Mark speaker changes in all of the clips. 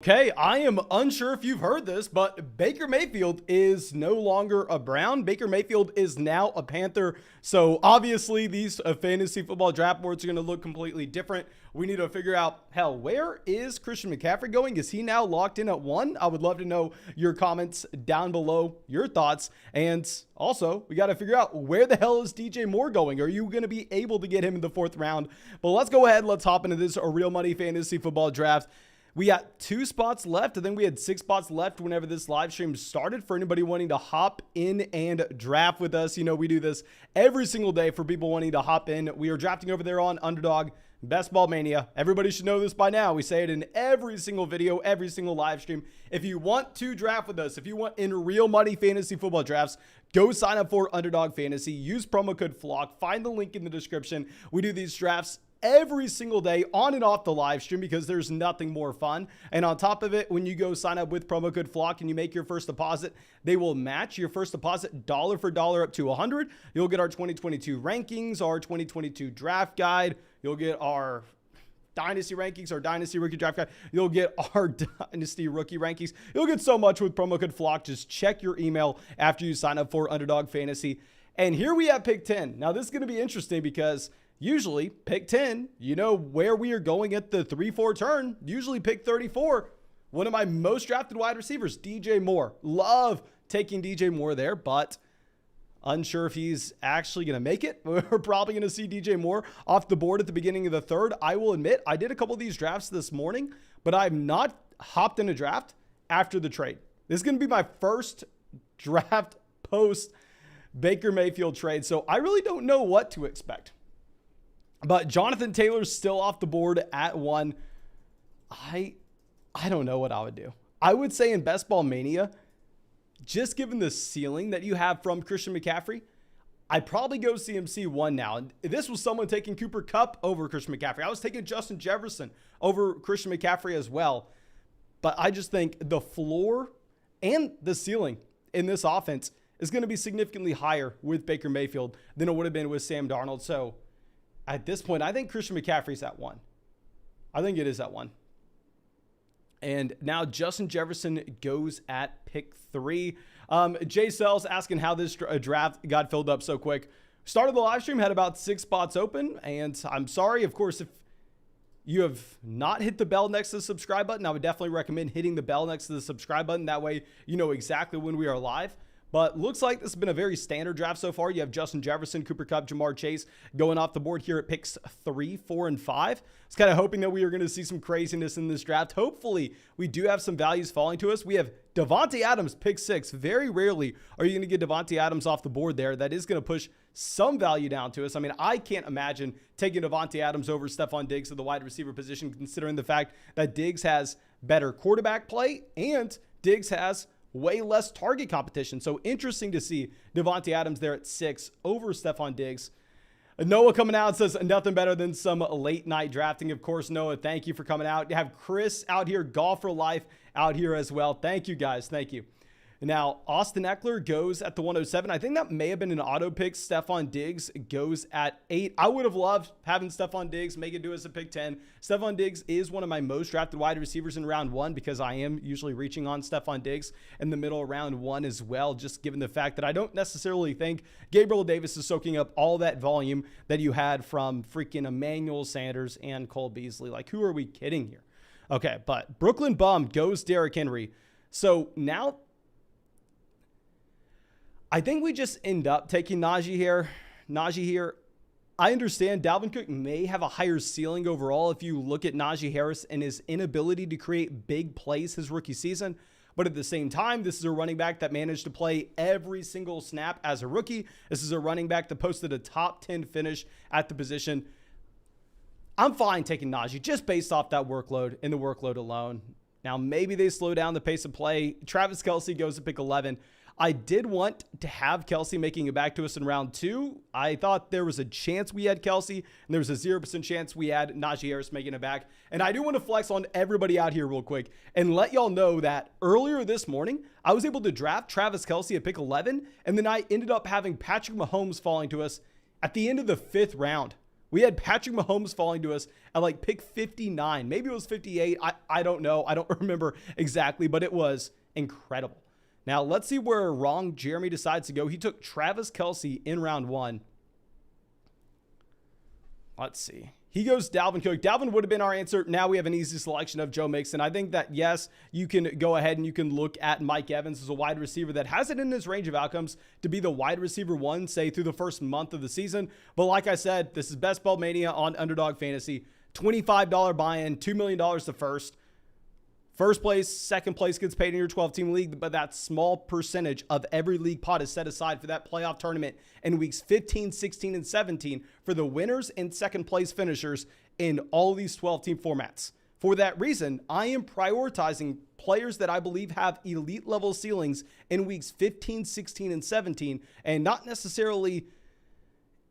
Speaker 1: Okay, I am unsure if you've heard this, but Baker Mayfield is no longer a Brown. Baker Mayfield is now a Panther. So obviously these fantasy football draft boards are going to look completely different. We need to figure out, hell, where is Christian McCaffrey going? Is he now locked in at 1? I would love to know your comments down below, your thoughts. And also, we got to figure out, where the hell is DJ Moore going? Are you going to be able to get him in the 4th round? But let's go ahead. Let's hop into this real money fantasy football draft. We got 2 spots left. I think we had 6 spots left whenever this live stream started. For anybody wanting to hop in and draft with us, you know, we do this every single day for people wanting to hop in. We are drafting over there on Underdog, Best Ball Mania. Everybody should know this by now. We say it in every single video, every single live stream. If you want to draft with us, if you want in real money fantasy football drafts, go sign up for Underdog Fantasy. Use promo code FLOCK. Find the link in the description. We do these drafts every single day on and off the live stream because there's nothing more fun. And on top of it, when you go sign up with promo code FLOCK and you make your first deposit, they will match your first deposit dollar for dollar up to 100. You'll get our 2022 rankings, our 2022 draft guide. You'll get our Dynasty rankings, our Dynasty rookie draft guide. You'll get our Dynasty rookie rankings. You'll get so much with promo code FLOCK. Just check your email after you sign up for Underdog Fantasy. And here we have pick 10. Now this is going to be interesting because usually pick 10, you know where we are going at the 3-4 turn. Usually pick 34. One of my most drafted wide receivers, DJ Moore. Love taking DJ Moore there, but unsure if he's actually going to make it. We're probably going to see DJ Moore off the board at the beginning of the 3rd. I will admit, I did a couple of these drafts this morning, but I've not hopped in a draft after the trade. This is going to be my first draft post Baker Mayfield trade, so I really don't know what to expect. But Jonathan Taylor's still off the board at 1. I don't know what I would do. I would say in Best Ball Mania, just given the ceiling that you have from Christian McCaffrey, I'd probably go CMC 1 now. And this was someone taking Cooper Kupp over Christian McCaffrey. I was taking Justin Jefferson over Christian McCaffrey as well. But I just think the floor and the ceiling in this offense is going to be significantly higher with Baker Mayfield than it would have been with Sam Darnold. So at this point, I think Christian McCaffrey's at 1. I think it is at 1. And now Justin Jefferson goes at pick 3. Jay Sells asking how this draft got filled up so quick. Started the live stream, had about 6 spots open. And I'm sorry, of course, if you have not hit the bell next to the subscribe button, I would definitely recommend hitting the bell next to the subscribe button. That way, you know exactly when we are live. But looks like this has been a very standard draft so far. You have Justin Jefferson, Cooper Kupp, Jamar Chase going off the board here at picks 3, 4, and 5. I was kind of hoping that we were going to see some craziness in this draft. Hopefully, we do have some values falling to us. We have Davante Adams, pick 6. Very rarely are you going to get Davante Adams off the board there. That is going to push some value down to us. I mean, I can't imagine taking Davante Adams over Stephon Diggs at the wide receiver position, considering the fact that Diggs has better quarterback play and Diggs has way less target competition. So interesting to see Davante Adams there at 6 over Stephon Diggs. Noah coming out says nothing better than some late night drafting. Of course, Noah, thank you for coming out. You have Chris out here, Golf for Life out here as well. Thank you guys. Thank you. Now, Austin Eckler goes at the 107. I think that may have been an auto pick. Stephon Diggs goes at 8. I would have loved having Stephon Diggs make it to us at pick 10. Stephon Diggs is one of my most drafted wide receivers in round 1 because I am usually reaching on Stephon Diggs in the middle of round 1 as well, just given the fact that I don't necessarily think Gabriel Davis is soaking up all that volume that you had from freaking Emmanuel Sanders and Cole Beasley. Like, who are we kidding here? Okay, but Brooklyn Bum goes Derrick Henry. So now I think we just end up taking Najee here. I understand Dalvin Cook may have a higher ceiling overall if you look at Najee Harris and his inability to create big plays his rookie season. But at the same time, this is a running back that managed to play every single snap as a rookie. This is a running back that posted a top 10 finish at the position. I'm fine taking Najee just based off that workload and the workload alone. Now, maybe they slow down the pace of play. Travis Kelce goes to pick 11. I did want to have Kelce making it back to us in round 2. I thought there was a chance we had Kelce, and there was a 0% chance we had Najee Harris making it back. And I do want to flex on everybody out here real quick and let y'all know that earlier this morning, I was able to draft Travis Kelce at pick 11, and then I ended up having Patrick Mahomes falling to us at the end of the 5th round. We had Patrick Mahomes falling to us at like pick 59. Maybe it was 58. I don't know. I don't remember exactly, but it was incredible. Now, let's see where wrong Jeremy decides to go. He took Travis Kelce in round 1. Let's see. He goes Dalvin Cook. Dalvin would have been our answer. Now we have an easy selection of Joe Mixon. I think that, yes, you can go ahead and you can look at Mike Evans as a wide receiver that has it in his range of outcomes to be the wide receiver 1, say, through the first month of the season. But like I said, this is Best Ball Mania on Underdog Fantasy. $25 buy-in, $2 million to first. First place, second place gets paid in your 12-team league, but that small percentage of every league pot is set aside for that playoff tournament in weeks 15, 16, and 17 for the winners and second place finishers in all of these 12-team formats. For that reason, I am prioritizing players that I believe have elite level ceilings in weeks 15, 16, and 17, and not necessarily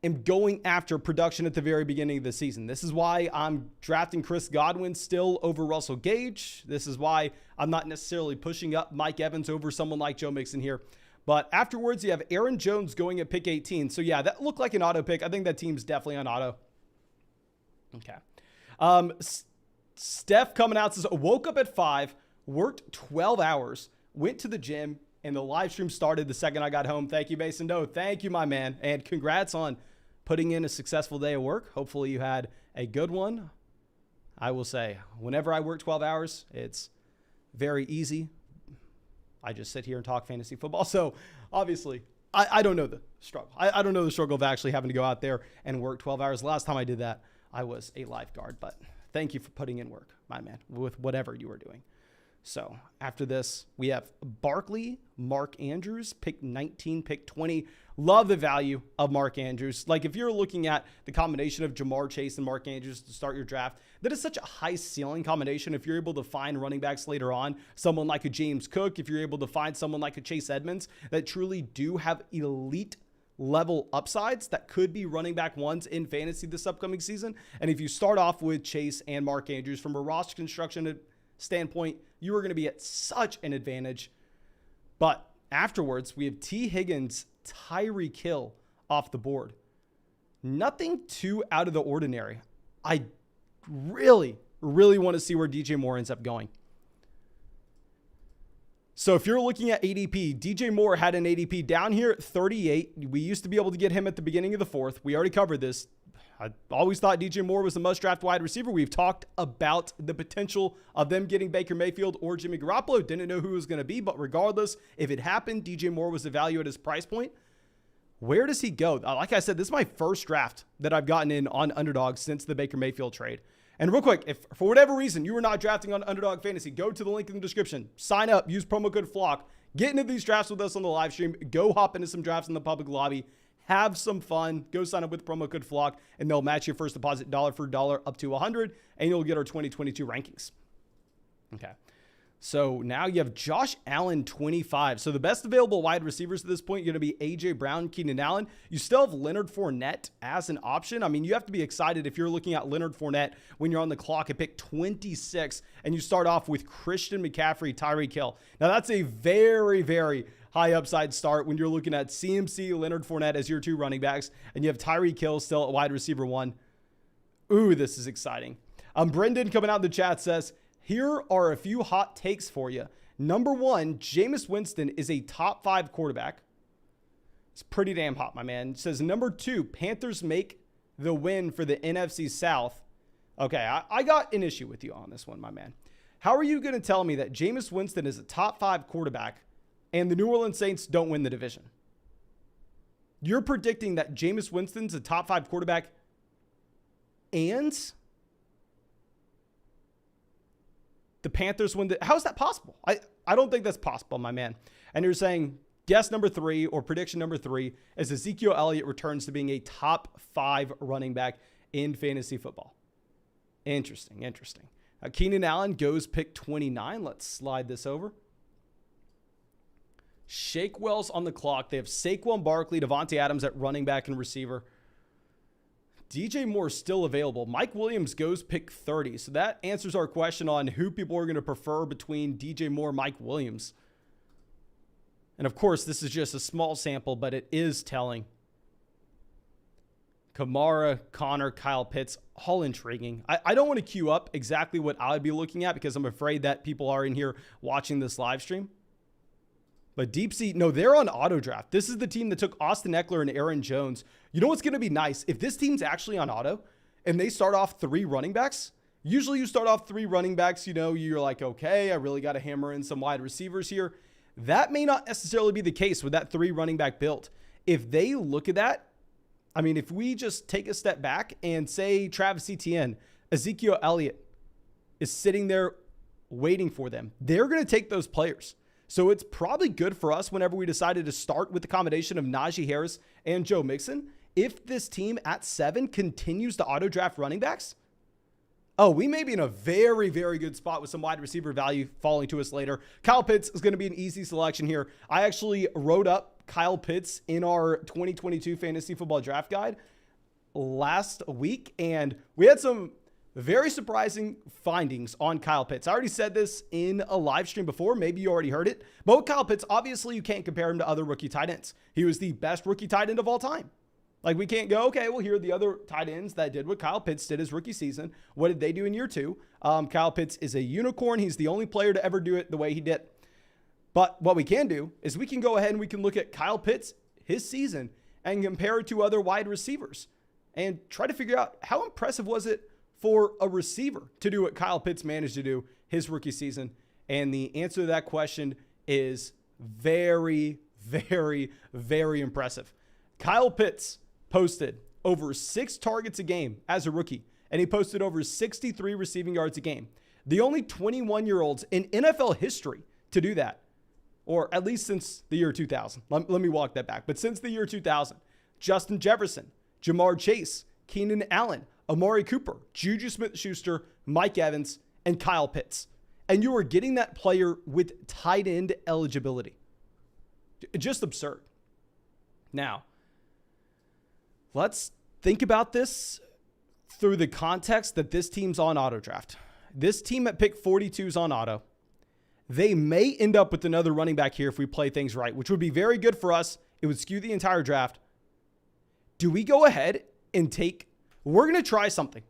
Speaker 1: am going after production at the very beginning of the season. This is why I'm drafting Chris Godwin still over Russell Gage. This is why I'm not necessarily pushing up Mike Evans over someone like Joe Mixon here. But afterwards, you have Aaron Jones going at pick 18. So yeah, that looked like an auto pick. I think that team's definitely on auto. Okay. Steph coming out says, woke up at 5, worked 12 hours, went to the gym, and the live stream started the second I got home. Thank you, Mason. No, thank you, my man. And congrats on putting in a successful day of work. Hopefully you had a good one. I will say, whenever I work 12 hours, it's very easy. I just sit here and talk fantasy football. So obviously, I don't know the struggle. I don't know the struggle of actually having to go out there and work 12 hours. Last time I did that, I was a lifeguard. But thank you for putting in work, my man, with whatever you were doing. So after this, we have Barkley, Mark Andrews, pick 19, pick 20. Love the value of Mark Andrews. Like if you're looking at the combination of Jamar Chase and Mark Andrews to start your draft, that is such a high ceiling combination. If you're able to find running backs later on, someone like a James Cook, if you're able to find someone like a Chase Edmonds that truly do have elite level upsides that could be running back ones in fantasy this upcoming season. And if you start off with Chase and Mark Andrews from a roster construction standpoint, you are going to be at such an advantage. But afterwards, we have T. Higgins, Tyreek Hill off the board. Nothing too out of the ordinary. I really want to see where DJ Moore ends up going. So if you're looking at ADP, DJ Moore had an ADP down here at 38. We used to be able to get him at the beginning of the 4th. We already covered this. I always thought DJ Moore was the must draft wide receiver. We've talked about the potential of them getting Baker Mayfield or Jimmy Garoppolo. Didn't know who it was going to be, but regardless, if it happened, DJ Moore was the value at his price point. Where does he go? Like I said, this is my first draft that I've gotten in on Underdog since the Baker Mayfield trade. And real quick, if for whatever reason you are not drafting on Underdog Fantasy, go to the link in the description, sign up, use promo code FLOCK, get into these drafts with us on the live stream, go hop into some drafts in the public lobby. Have some fun. Go sign up with promo code FLOCK, and they'll match your first deposit dollar for dollar up to 100, and you'll get our 2022 rankings. Okay. So now you have Josh Allen, 25. So the best available wide receivers at this point, you're going to be A.J. Brown, Keenan Allen. You still have Leonard Fournette as an option. I mean, you have to be excited if you're looking at Leonard Fournette when you're on the clock at pick 26, and you start off with Christian McCaffrey, Tyreek Hill. Now, that's a very high upside start when you're looking at CMC, Leonard Fournette as your 2 running backs, and you have Tyreek Hill still at wide receiver 1. Ooh, this is exciting. Brendan coming out in the chat says, here are a few hot takes for you. Number 1, Jameis Winston is a top 5 quarterback. It's pretty damn hot, my man. It says number 2, Panthers make the win for the NFC South. Okay, I got an issue with you on this one, my man. How are you going to tell me that Jameis Winston is a top 5 quarterback and the New Orleans Saints don't win the division? You're predicting that Jameis Winston's a top 5 quarterback and the Panthers win how is that possible? I don't think that's possible, my man. And you're saying guess number 3 or prediction number 3 is Ezekiel Elliott returns to being a top 5 running back in fantasy football. Interesting. Keenan Allen goes pick 29. Let's slide this over. Shake Wells on the clock. They have Saquon Barkley, Devontae Adams at running back and receiver. DJ Moore is still available. Mike Williams goes pick 30. So that answers our question on who people are going to prefer between DJ Moore and Mike Williams. And of course, this is just a small sample, but it is telling. Kamara, Connor, Kyle Pitts, all intriguing. I don't want to queue up exactly what I would be looking at because I'm afraid that people are in here watching this live stream. But Deep Sea, no, they're on auto draft. This is the team that took Austin Eckler and Aaron Jones. You know what's going to be nice? If this team's actually on auto and they start off 3 running backs, usually you start off 3 running backs, you know, you're like, okay, I really got to hammer in some wide receivers here. That may not necessarily be the case with that 3 running back build. If they look at that, I mean, if we just take a step back and say Travis Etienne, Ezekiel Elliott is sitting there waiting for them, they're going to take those players. So it's probably good for us whenever we decided to start with the combination of Najee Harris and Joe Mixon. If this team at 7 continues to auto draft running backs, oh, we may be in a very, very good spot with some wide receiver value falling to us later. Kyle Pitts is going to be an easy selection here. I actually wrote up Kyle Pitts in our 2022 fantasy football draft guide last week, and we had some very surprising findings on Kyle Pitts. I already said this in a live stream before. Maybe you already heard it. But with Kyle Pitts, obviously you can't compare him to other rookie tight ends. He was the best rookie tight end of all time. Like, we can't go, okay, well, here are the other tight ends that did what Kyle Pitts did his rookie season. What did they do in year 2? Kyle Pitts is a unicorn. He's the only player to ever do it the way he did. But what we can do is we can go ahead and we can look at Kyle Pitts, his season, and compare it to other wide receivers and try to figure out how impressive was it for a receiver to do what Kyle Pitts managed to do his rookie season. And the answer to that question is very, very, very impressive. Kyle Pitts posted over 6 targets a game as a rookie, and he posted over 63 receiving yards a game. The only 21-year-olds in NFL history to do that, or at least since the year 2000. Let me walk that back. But since the year 2000, Justin Jefferson, Jamar Chase, Keenan Allen, Amari Cooper, Juju Smith-Schuster, Mike Evans, and Kyle Pitts. And you are getting that player with tight end eligibility. Just absurd. Now, let's think about this through the context that this team's on auto draft. This team at pick 42 is on auto. They may end up with another running back here if we play things right, which would be very good for us. It would skew the entire draft. Do we go ahead and we're going to try something.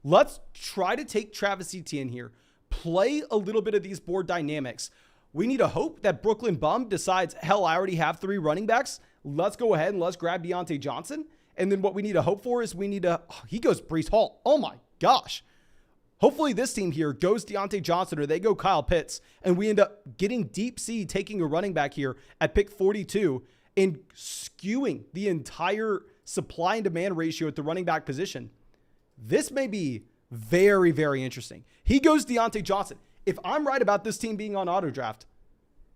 Speaker 1: Let's try to take Travis Etienne here, play a little bit of these board dynamics. We need to hope that Brooklyn Bum decides, hell, I already have 3 running backs. Let's go ahead and let's grab Deontay Johnson. And then what we need to hope for is he goes Breece Hall. Oh my gosh. Hopefully this team here goes Deontay Johnson or they go Kyle Pitts, and we end up getting Deep Sea taking a running back here at pick 42 and skewing the entire supply and demand ratio at the running back position. This may be very, very interesting. He goes Deontay Johnson. If I'm right about this team being on auto draft,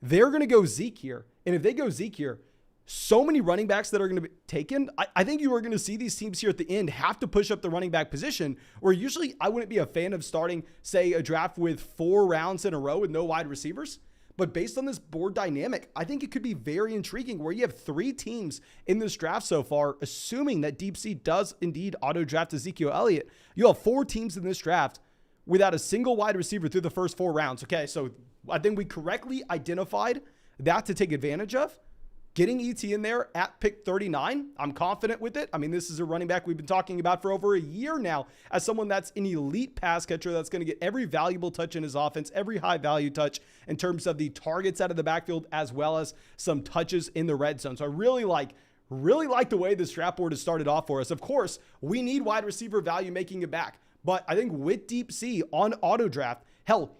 Speaker 1: they're going to go Zeke here. And if they go Zeke here, so many running backs that are going to be taken. I think you are going to see these teams here at the end have to push up the running back position, where usually I wouldn't be a fan of starting, say, a draft with 4 rounds in a row with no wide receivers. But based on this board dynamic, I think it could be very intriguing where you have 3 teams in this draft so far, assuming that Deep Sea does indeed auto draft Ezekiel Elliott. You'll have 4 teams in this draft without a single wide receiver through the first 4 rounds. Okay, so I think we correctly identified that to take advantage of. Getting ET in there at pick 39, I'm confident with it. I mean, this is a running back we've been talking about for over a year now as someone that's an elite pass catcher that's going to get every valuable touch in his offense, every high value touch in terms of the targets out of the backfield, as well as some touches in the red zone. So I really like the way this draft board has started off for us. Of course, we need wide receiver value making it back, but I think with Deep Sea on auto draft, hell,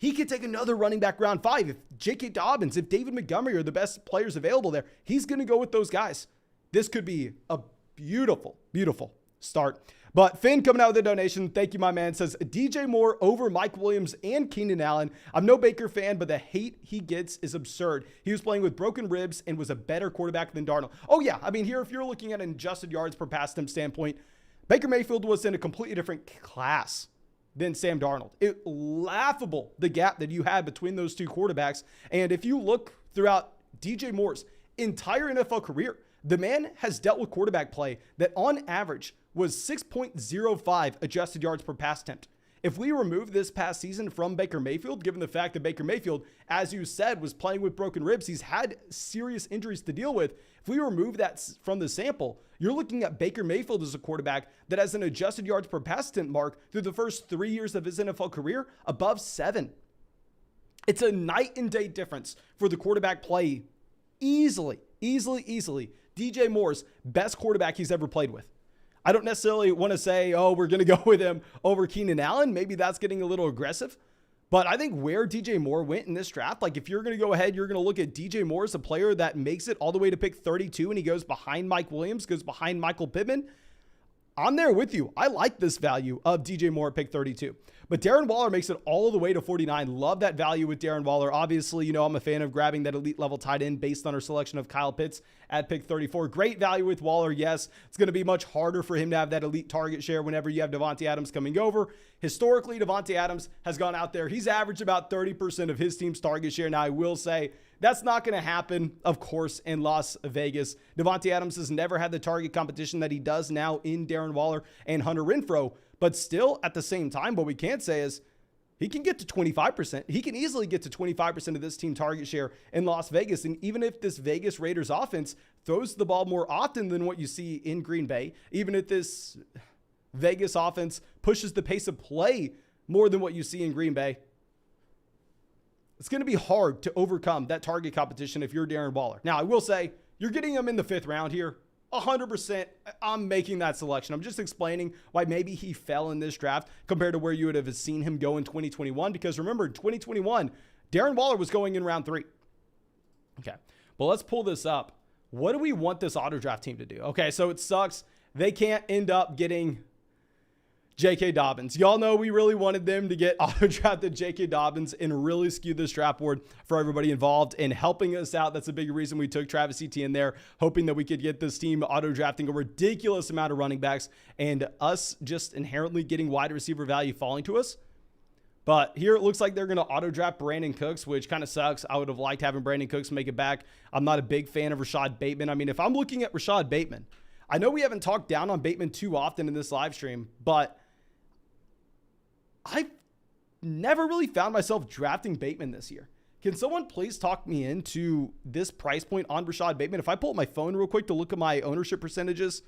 Speaker 1: he could take another running back round 5. If J.K. Dobbins, if David Montgomery are the best players available there, he's going to go with those guys. This could be a beautiful, beautiful start. But Finn coming out with a donation. Thank you, my man. Says DJ Moore over Mike Williams and Keenan Allen. I'm no Baker fan, but the hate he gets is absurd. He was playing with broken ribs and was a better quarterback than Darnold. Oh, yeah. I mean, here, if you're looking at an adjusted yards per pass attempt standpoint, Baker Mayfield was in a completely different class than Sam Darnold. It's laughable, the gap that you had between those 2 quarterbacks. And if you look throughout DJ Moore's entire NFL career, the man has dealt with quarterback play that on average was 6.05 adjusted yards per pass attempt. If we remove this past season from Baker Mayfield, given the fact that Baker Mayfield, as you said, was playing with broken ribs, he's had serious injuries to deal with. If we remove that from the sample, you're looking at Baker Mayfield as a quarterback that has an adjusted yards per pass attempt mark through the first 3 years of his NFL career above 7. It's a night and day difference for the quarterback play. Easily. DJ Moore's best quarterback he's ever played with. I don't necessarily want to say, oh, we're going to go with him over Keenan Allen. Maybe that's getting a little aggressive. But I think where DJ Moore went in this draft, like if you're going to go ahead, you're going to look at DJ Moore as a player that makes it all the way to pick 32 and he goes behind Mike Williams, goes behind Michael Pittman. I'm there with you. I like this value of DJ Moore at pick 32. But Darren Waller makes it all the way to 49. Love that value with Darren Waller. Obviously, you know, I'm a fan of grabbing that elite level tight end based on our selection of Kyle Pitts at pick 34. Great value with Waller. Yes, it's going to be much harder for him to have that elite target share whenever you have Davante Adams coming over. Historically, Davante Adams has gone out there. He's averaged about 30% of his team's target share. Now, I will say that's not going to happen, of course, in Las Vegas. Davante Adams has never had the target competition that he does now in Darren Waller and Hunter Renfrow. But still, at the same time, what we can't say is he can get to 25%. He can easily get to 25% of this team target share in Las Vegas. And even if this Vegas Raiders offense throws the ball more often than what you see in Green Bay, even if this Vegas offense pushes the pace of play more than what you see in Green Bay, it's going to be hard to overcome that target competition if you're Darren Waller. Now, I will say you're getting him in the 5th round here. 100%, I'm making that selection. I'm just explaining why maybe he fell in this draft compared to where you would have seen him go in 2021. Because remember, in 2021, Darren Waller was going in round 3. Okay, but let's pull this up. What do we want this auto draft team to do? Okay, so it sucks. They can't end up getting J.K. Dobbins. Y'all know we really wanted them to get auto-drafted J.K. Dobbins and really skew this draft board for everybody involved and helping us out. That's a big reason we took Travis Etienne there, hoping that we could get this team auto-drafting a ridiculous amount of running backs and us just inherently getting wide receiver value falling to us. But here it looks like they're going to auto-draft Brandon Cooks, which kind of sucks. I would have liked having Brandon Cooks make it back. I'm not a big fan of Rashad Bateman. I mean, if I'm looking at Rashad Bateman, I know we haven't talked down on Bateman too often in this live stream, but I've never really found myself drafting Bateman this year. Can someone please talk me into this price point on Rashad Bateman? If I pull up my phone real quick to look at my ownership percentages,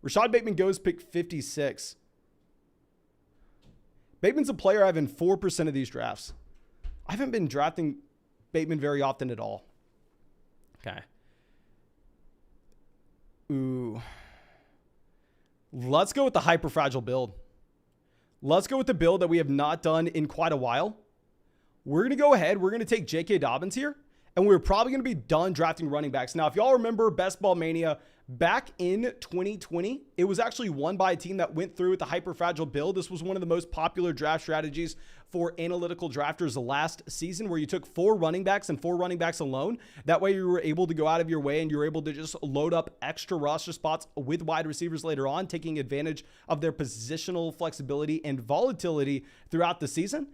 Speaker 1: Rashad Bateman goes pick 56. Bateman's a player I have in 4% of these drafts. I haven't been drafting Bateman very often at all. Okay. Ooh. Let's go with the hyper fragile build. Let's go with the build that we have not done in quite a while. We're going to go ahead. We're going to take J.K. Dobbins here, and we're probably going to be done drafting running backs. Now, if y'all remember Best Ball Mania back in 2020, it was actually won by a team that went through with the hyper fragile build. This was one of the most popular draft strategies for analytical drafters last season, where you took 4 running backs and 4 running backs alone. That way you were able to go out of your way and you were able to just load up extra roster spots with wide receivers later on, taking advantage of their positional flexibility and volatility throughout the season.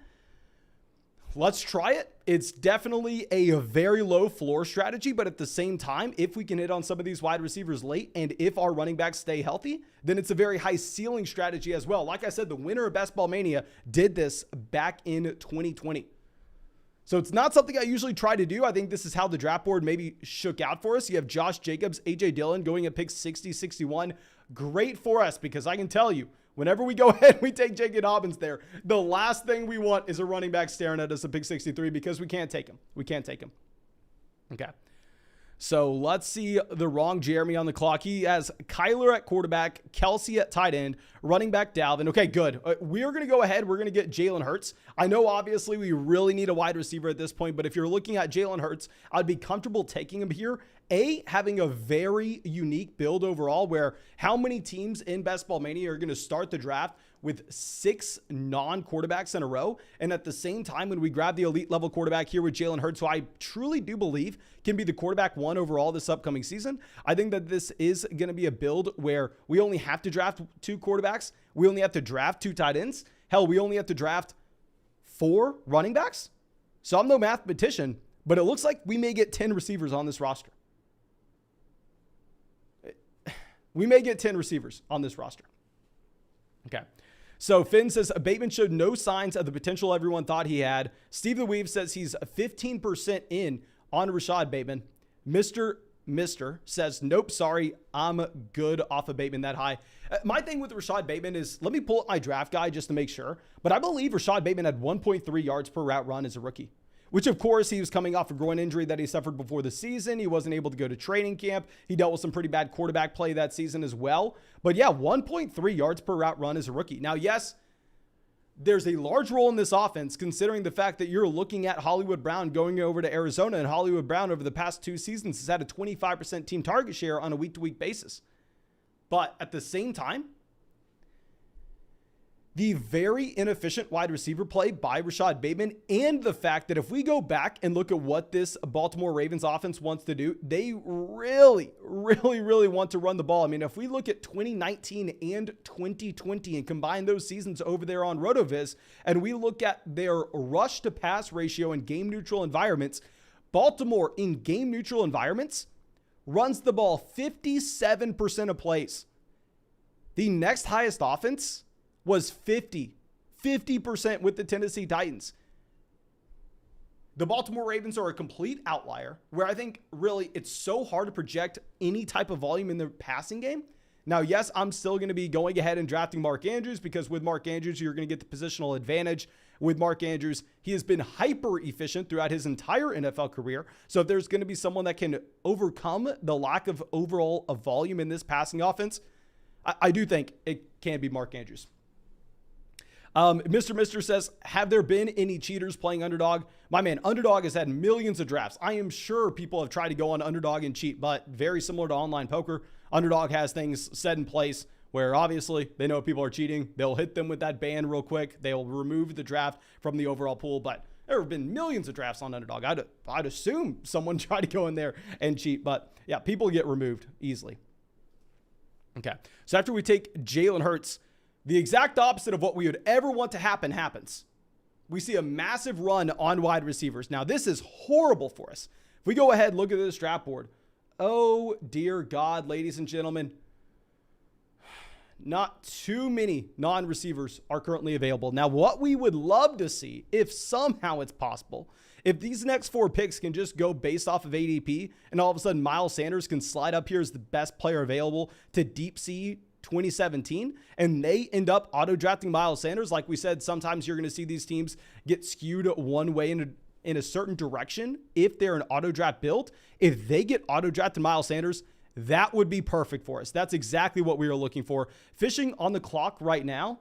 Speaker 1: Let's try it. It's definitely a very low floor strategy, but at the same time, if we can hit on some of these wide receivers late and if our running backs stay healthy, then it's a very high ceiling strategy as well. Like I said, the winner of Best Ball Mania did this back in 2020. So it's not something I usually try to do. I think this is how the draft board maybe shook out for us. You have Josh Jacobs, A.J. Dillon going at pick 60, 61. Great for us because I can tell you, whenever we go ahead, we take J.K. Dobbins there. The last thing we want is a running back staring at us at pick 63 because we can't take him. We can't take him. Okay. So let's see the wrong Jeremy on the clock. He has Kyler at quarterback, Kelsey at tight end, running back Dalvin. Okay, good. We're going to go ahead. We're going to get Jalen Hurts. I know obviously we really need a wide receiver at this point, but if you're looking at Jalen Hurts, I'd be comfortable taking him here. Having a very unique build overall, where how many teams in Best Ball Mania are going to start the draft with 6 non-quarterbacks in a row. And at the same time, when we grab the elite level quarterback here with Jalen Hurts, who I truly do believe can be the quarterback 1 overall this upcoming season, I think that this is going to be a build where we only have to draft 2 quarterbacks. We only have to draft 2 tight ends. Hell, we only have to draft 4 running backs. So I'm no mathematician, but it looks like we may get 10 receivers on this roster. We may get 10 receivers on this roster. Okay. So Finn says Bateman showed no signs of the potential everyone thought he had. Steve the Weave says he's 15% in on Rashad Bateman. Mr. says, nope, sorry, I'm good off of Bateman that high. My thing with Rashad Bateman is, let me pull up my draft guide just to make sure, but I believe Rashad Bateman had 1.3 yards per route run as a rookie, which of course he was coming off a groin injury that he suffered before the season. He wasn't able to go to training camp. He dealt with some pretty bad quarterback play that season as well. But yeah, 1.3 yards per route run as a rookie. Now, yes, there's a large role in this offense considering the fact that you're looking at Hollywood Brown going over to Arizona, and Hollywood Brown over the past 2 seasons has had a 25% team target share on a week-to-week basis. But at the same time, the very inefficient wide receiver play by Rashad Bateman, and the fact that if we go back and look at what this Baltimore Ravens offense wants to do, they really want to run the ball. I mean, if we look at 2019 and 2020 and combine those seasons over there on RotoViz, and we look at their rush to pass ratio in game neutral environments, Baltimore in game neutral environments runs the ball 57% of plays. The next highest offense was 50% with the Tennessee Titans. The Baltimore Ravens are a complete outlier where I think really it's so hard to project any type of volume in the passing game. Now, yes, I'm still going to be going ahead and drafting Mark Andrews because with Mark Andrews, you're going to get the positional advantage. With Mark Andrews, he has been hyper efficient throughout his entire NFL career. So if there's going to be someone that can overcome the lack of overall of volume in this passing offense, I do think it can be Mark Andrews. Mr. says, have there been any cheaters playing Underdog? My man, Underdog has had millions of drafts. I am sure people have tried to go on Underdog and cheat, but very similar to online poker, Underdog has things set in place where obviously they know people are cheating. They'll hit them with that ban real quick. They'll remove the draft from the overall pool, but there have been millions of drafts on Underdog. I'd assume someone tried to go in there and cheat, but yeah, people get removed easily. Okay, so after we take Jalen Hurts, the exact opposite of what we would ever want to happen happens. We see a massive run on wide receivers. Now, this is horrible for us. If we go ahead and look at this draft board, oh dear God, ladies and gentlemen, not too many non-receivers are currently available. Now, what we would love to see, if somehow it's possible, if these next 4 picks can just go based off of ADP and all of a sudden Miles Sanders can slide up here as the best player available to Deep Sea 2017 and they end up auto drafting Miles Sanders. Like we said, sometimes you're going to see these teams get skewed one way in a certain direction if they're an auto draft build. If they get auto drafted Miles Sanders, that would be perfect for us. That's exactly what we are looking for. Fishing on the clock right now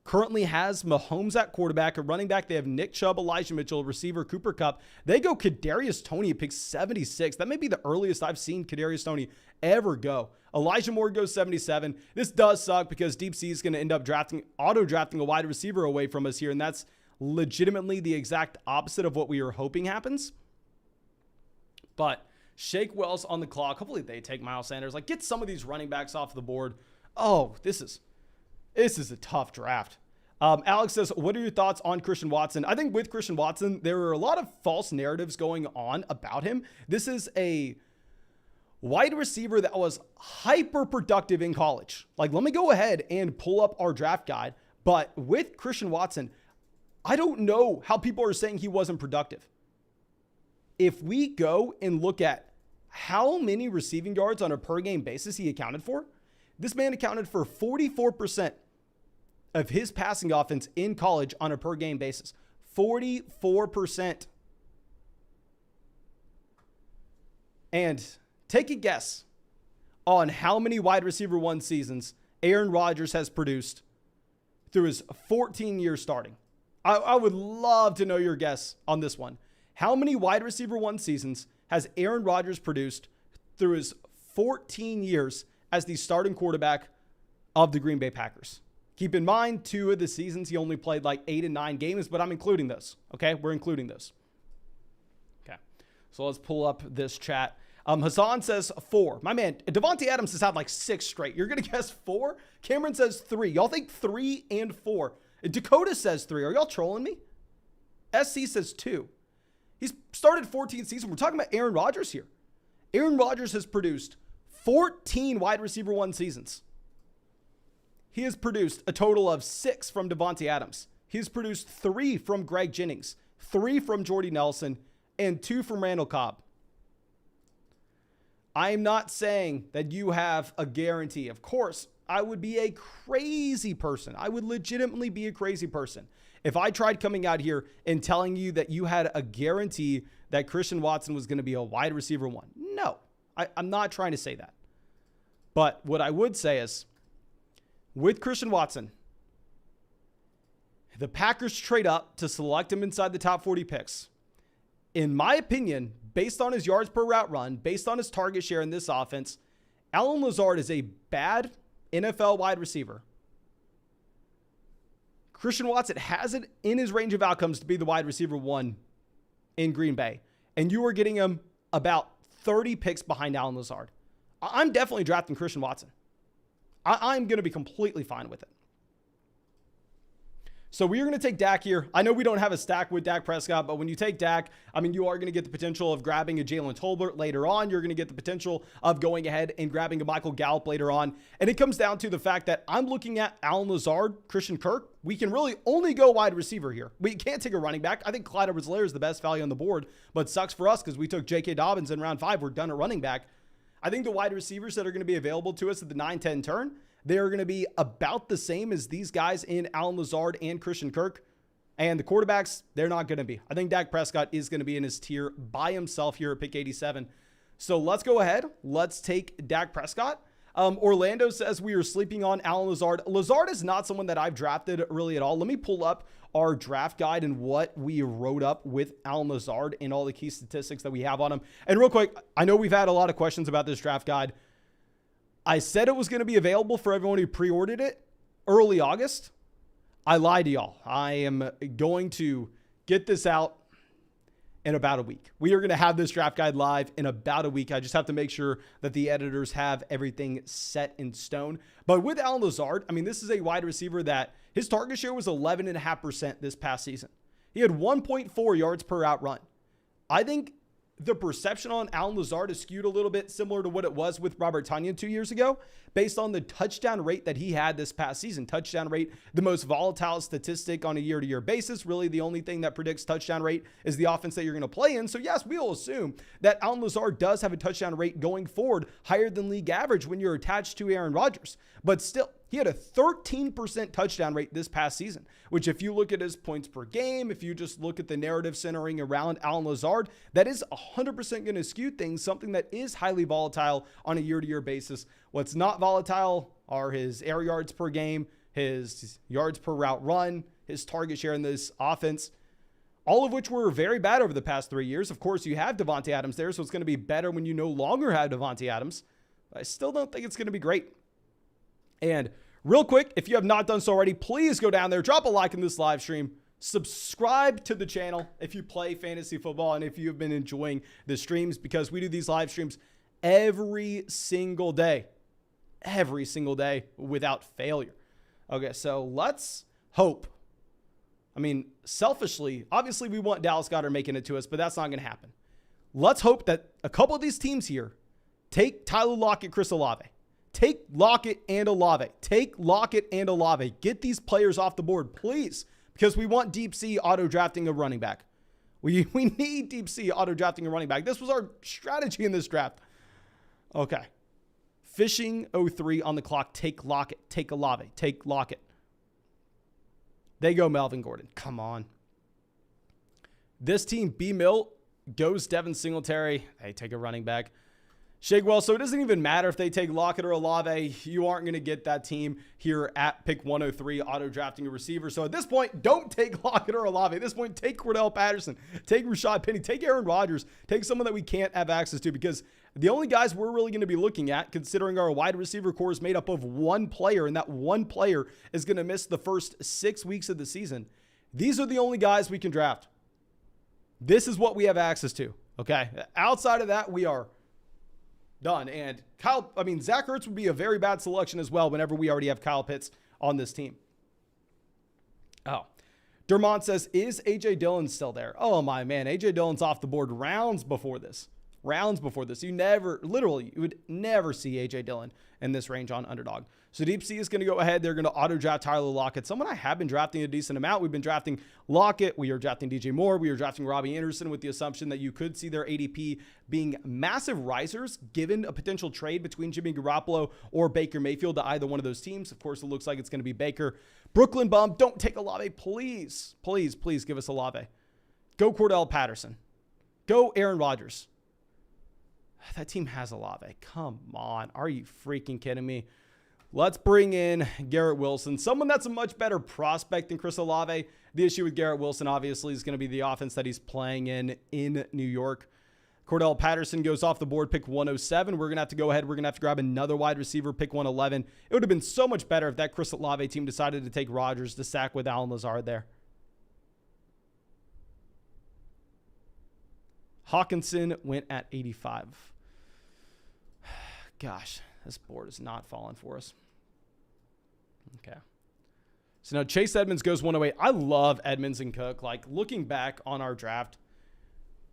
Speaker 1: currently has Mahomes at quarterback. At running back, they have Nick Chubb, Elijah Mitchell, receiver Cooper Kupp. They go Kadarius Toney at pick 76. That may be the earliest I've seen Kadarius Toney ever go. Elijah Moore goes 77. This does suck because Deep Sea is going to end up auto drafting a wide receiver away from us here, and that's legitimately the exact opposite of what we are hoping happens. But Shake Wells on the clock. Hopefully they take Miles Sanders. Like, get some of these running backs off the board. Oh, this is a tough draft. Alex says, what are your thoughts on Christian Watson? I think with Christian Watson, there are a lot of false narratives going on about him. This is a wide receiver that was hyper productive in college. Like, let me go ahead and pull up our draft guide. But with Christian Watson, I don't know how people are saying he wasn't productive. If we go and look at how many receiving yards on a per game basis he accounted for, this man accounted for 44% of his passing offense in college on a per game basis. 44%. And take a guess on how many wide receiver 1 seasons Aaron Rodgers has produced through his 14 years starting. I would love to know your guess on this one. How many wide receiver 1 seasons has Aaron Rodgers produced through his 14 years as the starting quarterback of the Green Bay Packers? Keep in mind, 2 of the seasons he only played like 8 and 9 games, but I'm including those. Okay, we're including those. Okay, so let's pull up this chat. Hassan says 4. My man, Devontae Adams has had like 6 straight. You're going to guess 4? Cameron says 3. Y'all think 3 and 4. Dakota says 3. Are y'all trolling me? SC says 2. He's started 14 seasons. We're talking about Aaron Rodgers here. Aaron Rodgers has produced 14 wide receiver 1 seasons. he has produced a total of 6 from Davante Adams. He has produced 3 from Greg Jennings, 3 from Jordy Nelson, and 2 from Randall Cobb. I'm not saying that you have a guarantee. Of course, I would be a crazy person. I would legitimately be a crazy person if I tried coming out here and telling you that you had a guarantee that Christian Watson was going to be a wide receiver 1. No, I'm not trying to say that. But what I would say is, with Christian Watson, the Packers trade up to select him inside the top 40 picks. In my opinion, based on his yards per route run, based on his target share in this offense, Allen Lazard is a bad NFL wide receiver. Christian Watson has it in his range of outcomes to be the wide receiver 1 in Green Bay. And you are getting him about 30 picks behind Allen Lazard. I'm definitely drafting Christian Watson. I'm going to be completely fine with it. So we are going to take Dak here. I know we don't have a stack with Dak Prescott, but when you take Dak, I mean, you are going to get the potential of grabbing a Jalen Tolbert later on. You're going to get the potential of going ahead and grabbing a Michael Gallup later on. And it comes down to the fact that I'm looking at Allen Lazard, Christian Kirk. We can really only go wide receiver here. We can't take a running back. I think Clyde Edwards-Helaire is the best value on the board, but sucks for us because we took J.K. Dobbins in round 5. We're done at running back. I think the wide receivers that are going to be available to us at the 9-10 turn, they are going to be about the same as these guys in Allen Lazard and Christian Kirk. And the quarterbacks, they're not going to be. I think Dak Prescott is going to be in his tier by himself here at pick 87. So let's go ahead. Let's take Dak Prescott. Orlando says we are sleeping on Allen Lazard. Lazard is not someone that I've drafted really at all. Let me pull up our draft guide and what we wrote up with Allen Lazard and all the key statistics that we have on him. And real quick, I know we've had a lot of questions about this draft guide. I said it was going to be available for everyone who pre-ordered it early August. I lied to y'all. I am going to get this out in about a week. We are going to have this draft guide live in about a week. I just have to make sure that the editors have everything set in stone. But with Allen Lazard, I mean, this is a wide receiver that his target share was 11.5% this past season. He had 1.4 yards per route run. I think the perception on Allen Lazard is skewed a little bit similar to what it was with Robert Tonyan 2 years ago, based on the touchdown rate that he had this past season. Touchdown rate, the most volatile statistic on a year-to-year basis. Really, the only thing that predicts touchdown rate is the offense that you're going to play in. So yes, we'll assume that Allen Lazard does have a touchdown rate going forward higher than league average when you're attached to Aaron Rodgers. But still, he had a 13% touchdown rate this past season, which if you look at his points per game, if you just look at the narrative centering around Allen Lazard, that is 100% going to skew things, something that is highly volatile on a year-to-year basis. What's not volatile are his air yards per game, his yards per route run, his target share in this offense, all of which were very bad over the past 3 years. Of course, you have Davante Adams there, so it's going to be better when you no longer have Davante Adams. But I still don't think it's going to be great. And real quick, if you have not done so already, please go down there, drop a like in this live stream, subscribe to the channel if you play fantasy football and if you've been enjoying the streams, because we do these live streams every single day without failure. Okay, so let's hope. I mean, selfishly, obviously we want Dallas Goedert making it to us, but that's not going to happen. Let's hope that a couple of these teams here take Tyler Lockett, Chris Olave. Take Lockett and Olave. Take Lockett and Olave. Get these players off the board, please, because we want Deep Sea auto-drafting a running back. We need Deep Sea auto-drafting a running back. This was our strategy in this draft. Okay. Fishing 03 on the clock. Take Lockett. Take Olave. Take Lockett. They go Melvin Gordon. Come on. This team, B-Mill, goes Devin Singletary. They take a running back. Shagwell, so it doesn't even matter if they take Lockett or Olave. You aren't going to get that team here at pick 103 auto-drafting a receiver. So at this point, don't take Lockett or Olave. At this point, take Cordell Patterson. Take Rashad Penny. Take Aaron Rodgers. Take someone that we can't have access to, because the only guys we're really going to be looking at, considering our wide receiver core is made up of one player, and that one player is going to miss the first 6 weeks of the season, these are the only guys we can draft. This is what we have access to, okay? Outside of that, we are done. And Zach Ertz would be a very bad selection as well whenever we already have Kyle Pitts on this team. Oh, Dermont says, is A.J. Dillon still there? Oh my man, A.J. Dillon's off the board rounds before this. rounds before this. You would never see A.J. Dillon in this range on Underdog. So Deep Sea is going to go ahead. They're going to auto draft Tyler Lockett, someone I have been drafting a decent amount. We've been drafting Lockett. We are drafting DJ Moore. We are drafting Robbie Anderson with the assumption that you could see their ADP being massive risers given a potential trade between Jimmy Garoppolo or Baker Mayfield to either one of those teams. Of course, it looks like it's going to be Baker. Brooklyn Bum, don't take Olave. Please, please, please give us Olave. Go Cordell Patterson. Go Aaron Rodgers. That team has Olave. Come on. Are you freaking kidding me? Let's bring in Garrett Wilson, someone that's a much better prospect than Chris Olave. The issue with Garrett Wilson, obviously, is going to be the offense that he's playing in New York. Cordell Patterson goes off the board, pick 107. We're going to have to go ahead. We're going to have to grab another wide receiver, pick 111. It would have been so much better if that Chris Olave team decided to take Rodgers to sack with Allen Lazard there. Hawkinson went at 85. Gosh, this board is not falling for us. Okay. So now Chase Edmonds goes 108. I love Edmonds and Cook. Like, looking back on our draft,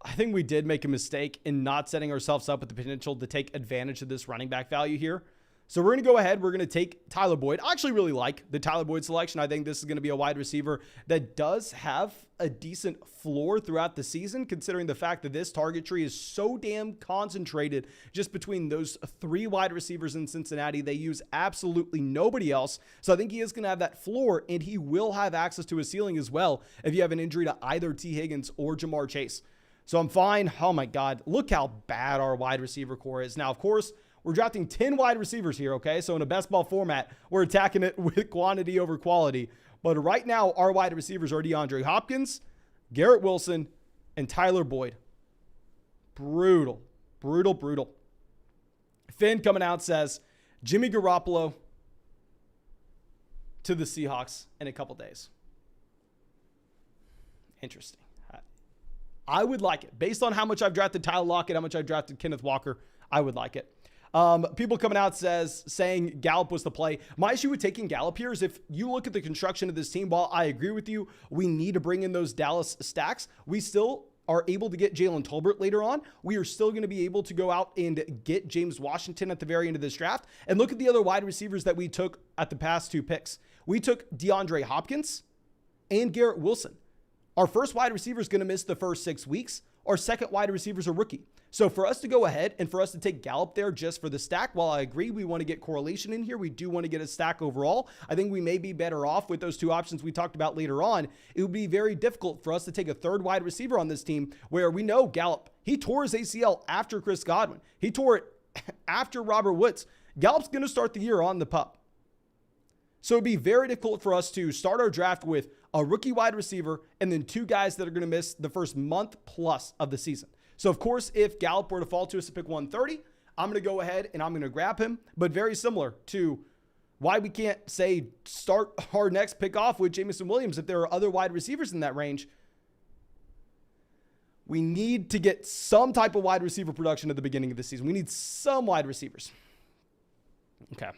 Speaker 1: I think we did make a mistake in not setting ourselves up with the potential to take advantage of this running back value here. So we're going to go ahead. We're going to take Tyler Boyd. I actually really like the Tyler Boyd selection. I think this is going to be a wide receiver that does have a decent floor throughout the season, considering the fact that this target tree is so damn concentrated just between those three wide receivers in Cincinnati. They use absolutely nobody else. So I think he is going to have that floor, and he will have access to a ceiling as well if you have an injury to either T. Higgins or Jamar Chase. So I'm fine. Oh my God, look how bad our wide receiver core is. Now, of course, we're drafting 10 wide receivers here, okay? So in a best ball format, we're attacking it with quantity over quality. But right now, our wide receivers are DeAndre Hopkins, Garrett Wilson, and Tyler Boyd. Brutal, brutal, brutal. Finn coming out says, Jimmy Garoppolo to the Seahawks in a couple days. Interesting. I would like it. Based on how much I've drafted Tyler Lockett, how much I've drafted Kenneth Walker, I would like it. People coming out saying Gallup was the play. My issue with taking Gallup here is if you look at the construction of this team, while I agree with you, we need to bring in those Dallas stacks. We still are able to get Jalen Tolbert later on. We are still going to be able to go out and get James Washington at the very end of this draft. And look at the other wide receivers that we took at the past two picks. We took DeAndre Hopkins and Garrett Wilson. Our first wide receiver is going to miss the first 6 weeks. Our second wide receiver is a rookie. So for us to go ahead and for us to take Gallup there just for the stack, while I agree we want to get correlation in here, we do want to get a stack overall. I think we may be better off with those two options we talked about later on. It would be very difficult for us to take a third wide receiver on this team where we know Gallup, he tore his ACL after Chris Godwin. He tore it after Robert Woods. Gallup's going to start the year on the pup. So it'd be very difficult for us to start our draft with a rookie wide receiver and then two guys that are going to miss the first month plus of the season. So, of course, if Gallup were to fall to us at pick 130, I'm going to go ahead and I'm going to grab him. But very similar to why we can't, say, start our next pick off with Jameson Williams if there are other wide receivers in that range. We need to get some type of wide receiver production at the beginning of the season. We need some wide receivers. Okay.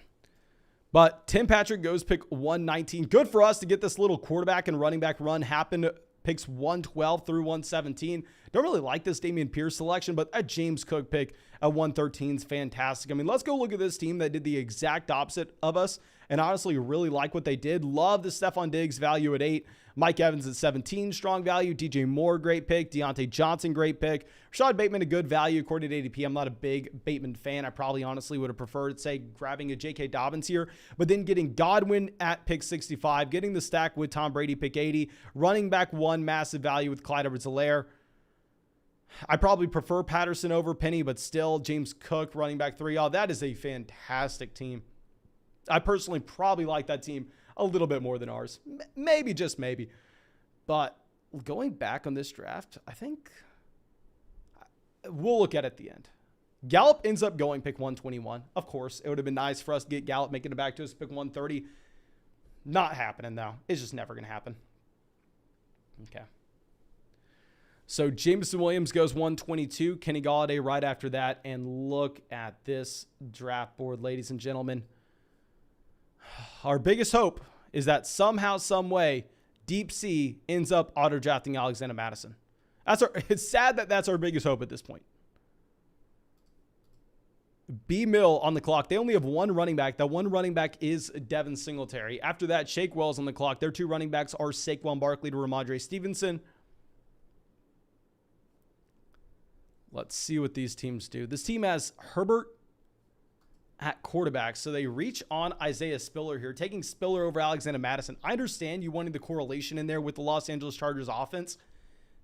Speaker 1: But Tim Patrick goes pick 119. Good for us to get this little quarterback and running back run happen. Picks 112 through 117. Don't really like this Dameon Pierce selection, but that James Cook pick at 113 is fantastic. I mean, let's go look at this team that did the exact opposite of us and honestly really like what they did. Love the Stephon Diggs value at 8. Mike Evans at 17, strong value. DJ Moore, great pick. Deontay Johnson, great pick. Rashad Bateman, a good value according to ADP. I'm not a big Bateman fan. I probably honestly would have preferred, say, grabbing a J.K. Dobbins here, but then getting Godwin at pick 65, getting the stack with Tom Brady, pick 80, running back 1, massive value with Clyde Edwards-Helaire. I probably prefer Patterson over Penny, but still, James Cook, running back 3. Oh, that is a fantastic team. I personally probably like that team a little bit more than ours. Maybe, just maybe. But going back on this draft, I think we'll look at it at the end. Gallup ends up going pick 121. Of course, it would have been nice for us to get Gallup making it back to us pick 130. Not happening, though. It's just never going to happen. Okay. So Jameson Williams goes 122. Kenny Golladay right after that. And look at this draft board, ladies and gentlemen. Our biggest hope is that somehow, some way, Deep Sea ends up auto-drafting Alexander Mattison. It's sad that that's our biggest hope at this point. B. Mill on the clock. They only have one running back. That one running back is Devin Singletary. After that, Shake Wells on the clock. Their two running backs are Saquon Barkley to Ramondre Stevenson. Let's see what these teams do. This team has Herbert at quarterback, so they reach on Isaiah Spiller here, taking Spiller over Alexander Mattison. I understand you wanting the correlation in there with the Los Angeles Chargers offense.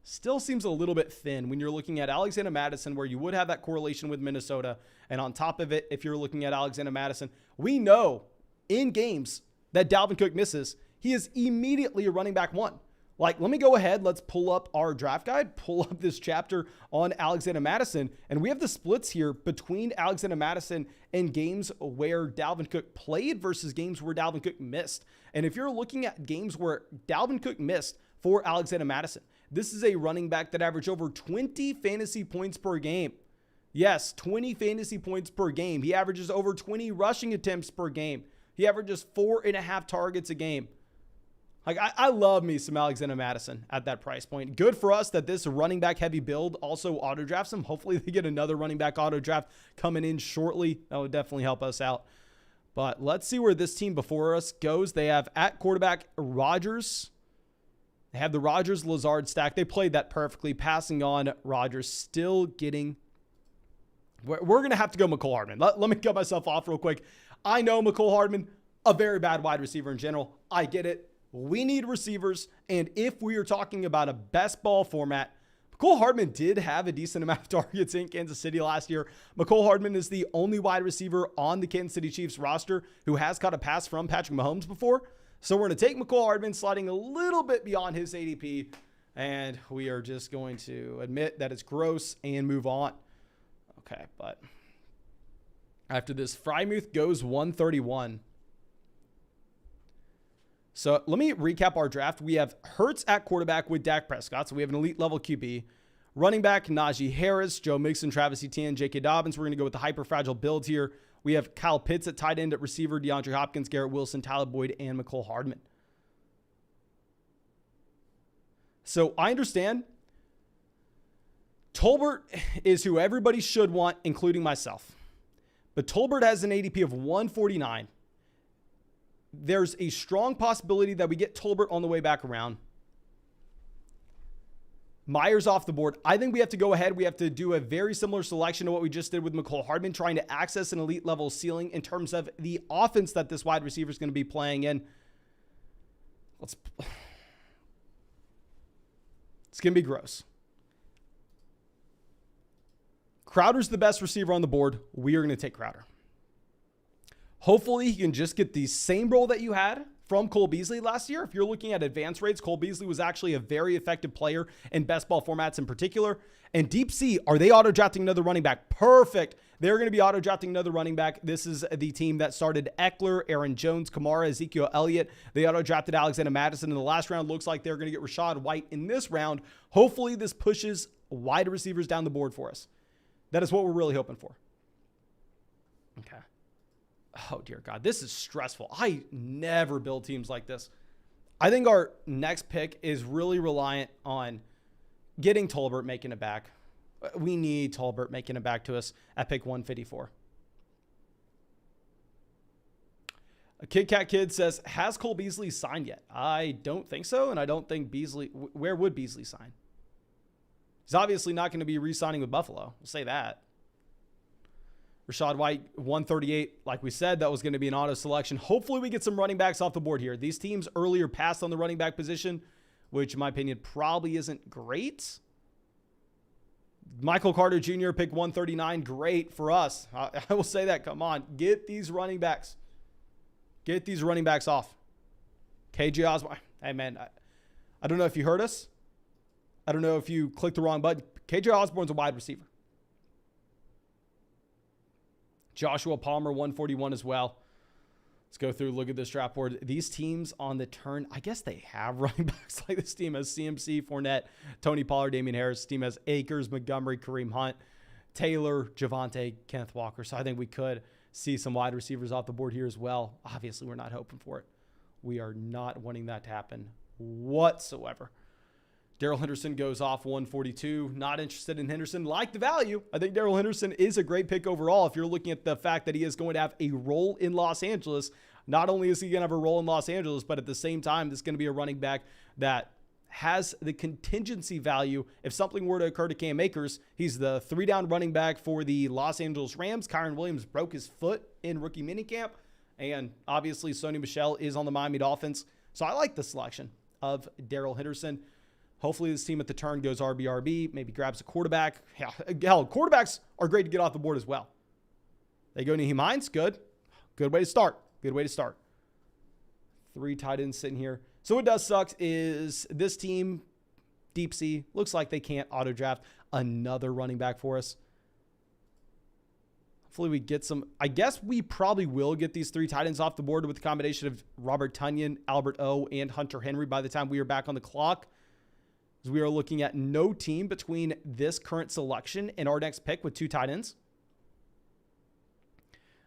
Speaker 1: Still seems a little bit thin when you're looking at Alexander Mattison, where you would have that correlation with Minnesota. And on top of it, if you're looking at Alexander Mattison, we know in games that Dalvin Cook misses, he is immediately a running back one. Like, let me go ahead. Let's pull up our draft guide, pull up this chapter on Alexander Mattison. And we have the splits here between Alexander Mattison and games where Dalvin Cook played versus games where Dalvin Cook missed. And if you're looking at games where Dalvin Cook missed for Alexander Mattison, this is a running back that averaged over 20 fantasy points per game. Yes, 20 fantasy points per game. He averages over 20 rushing attempts per game. He averages 4.5 targets a game. Like, I love me some Alexander Mattison at that price point. Good for us that this running back heavy build also auto drafts him. Hopefully they get another running back auto draft coming in shortly. That would definitely help us out. But let's see where this team before us goes. They have at quarterback Rodgers. They have the Rodgers-Lazard stack. They played that perfectly, passing on Rodgers, still getting... We're going to have to go Mecole Hardman. Let me cut myself off real quick. I know Mecole Hardman, a very bad wide receiver in general. I get it. We need receivers, and if we are talking about a best ball format, Mecole Hardman did have a decent amount of targets in Kansas City last year. Mecole Hardman is the only wide receiver on the Kansas City Chiefs roster who has caught a pass from Patrick Mahomes before. So we're going to take Mecole Hardman, sliding a little bit beyond his ADP, and we are just going to admit that it's gross and move on. Okay, but after this, Freiermuth goes 131. So let me recap our draft. We have Hurts at quarterback with Dak Prescott. So we have an elite level QB. Running back, Najee Harris, Joe Mixon, Travis Etienne, J.K. Dobbins. We're going to go with the hyper fragile build here. We have Kyle Pitts at tight end, at receiver, DeAndre Hopkins, Garrett Wilson, Tyler Boyd, and Mecole Hardman. So I understand Tolbert is who everybody should want, including myself. But Tolbert has an ADP of 149. There's a strong possibility that we get Tolbert on the way back around. Myers off the board. I think we have to go ahead. We have to do a very similar selection to what we just did with Mecole Hardman, trying to access an elite level ceiling in terms of the offense that this wide receiver is going to be playing in. It's going to be gross. Crowder's the best receiver on the board. We are going to take Crowder. Hopefully he can just get the same role that you had from Cole Beasley last year. If you're looking at advance rates, Cole Beasley was actually a very effective player in best ball formats in particular. And Deep Sea, are they auto-drafting another running back? Perfect. They're going to be auto-drafting another running back. This is the team that started Eckler, Aaron Jones, Kamara, Ezekiel Elliott. They auto-drafted Alexander Mattison in the last round. Looks like they're going to get Rachaad White in this round. Hopefully this pushes wide receivers down the board for us. That is what we're really hoping for. Okay. Oh, dear God. This is stressful. I never build teams like this. I think our next pick is really reliant on getting Tolbert making it back. We need Tolbert making it back to us at pick 154. A Kit Kat Kid says, has Cole Beasley signed yet? I don't think so, and I don't think Beasley... Where would Beasley sign? He's obviously not going to be re-signing with Buffalo. We'll say that. Rachaad White, 138. Like we said, that was going to be an auto selection. Hopefully we get some running backs off the board here. These teams earlier passed on the running back position, which in my opinion probably isn't great. Michael Carter Jr., pick 139. Great for us. I will say that. Come on. Get these running backs. Get these running backs off. KJ Osborne. Hey, man. I don't know if you heard us. I don't know if you clicked the wrong button. KJ Osborne's a wide receiver. Joshua Palmer, 141 as well. Let's go through, look at this draft board. These teams on the turn, I guess they have running backs. Like this team has CMC, Fournette, Tony Pollard, Damian Harris. This team has Akers, Montgomery, Kareem Hunt, Taylor, Javonte, Kenneth Walker. So I think we could see some wide receivers off the board here as well. Obviously, we're not hoping for it. We are not wanting that to happen whatsoever. Darrell Henderson goes off 142. Not interested in Henderson. Like the value. I think Darrell Henderson is a great pick overall. If you're looking at the fact that he is going to have a role in Los Angeles, not only is he going to have a role in Los Angeles, but at the same time, this is going to be a running back that has the contingency value. If something were to occur to Cam Akers, he's the 3-down running back for the Los Angeles Rams. Kyren Williams broke his foot in rookie minicamp. And obviously, Sony Michel is on the Miami Dolphins. So I like the selection of Darrell Henderson. Hopefully this team at the turn goes RB, maybe grabs a quarterback. Hell, quarterbacks are great to get off the board as well. They go Nyheim Hines, good. Good way to start. Good way to start. 3 tight ends sitting here. So what does suck is this team, Deep Sea, looks like they can't auto-draft another running back for us. Hopefully we get some. I guess we probably will get these 3 tight ends off the board with the combination of Robert Tonyan, Albert O, and Hunter Henry by the time we are back on the clock. As we are looking at no team between this current selection and our next pick with 2 tight ends.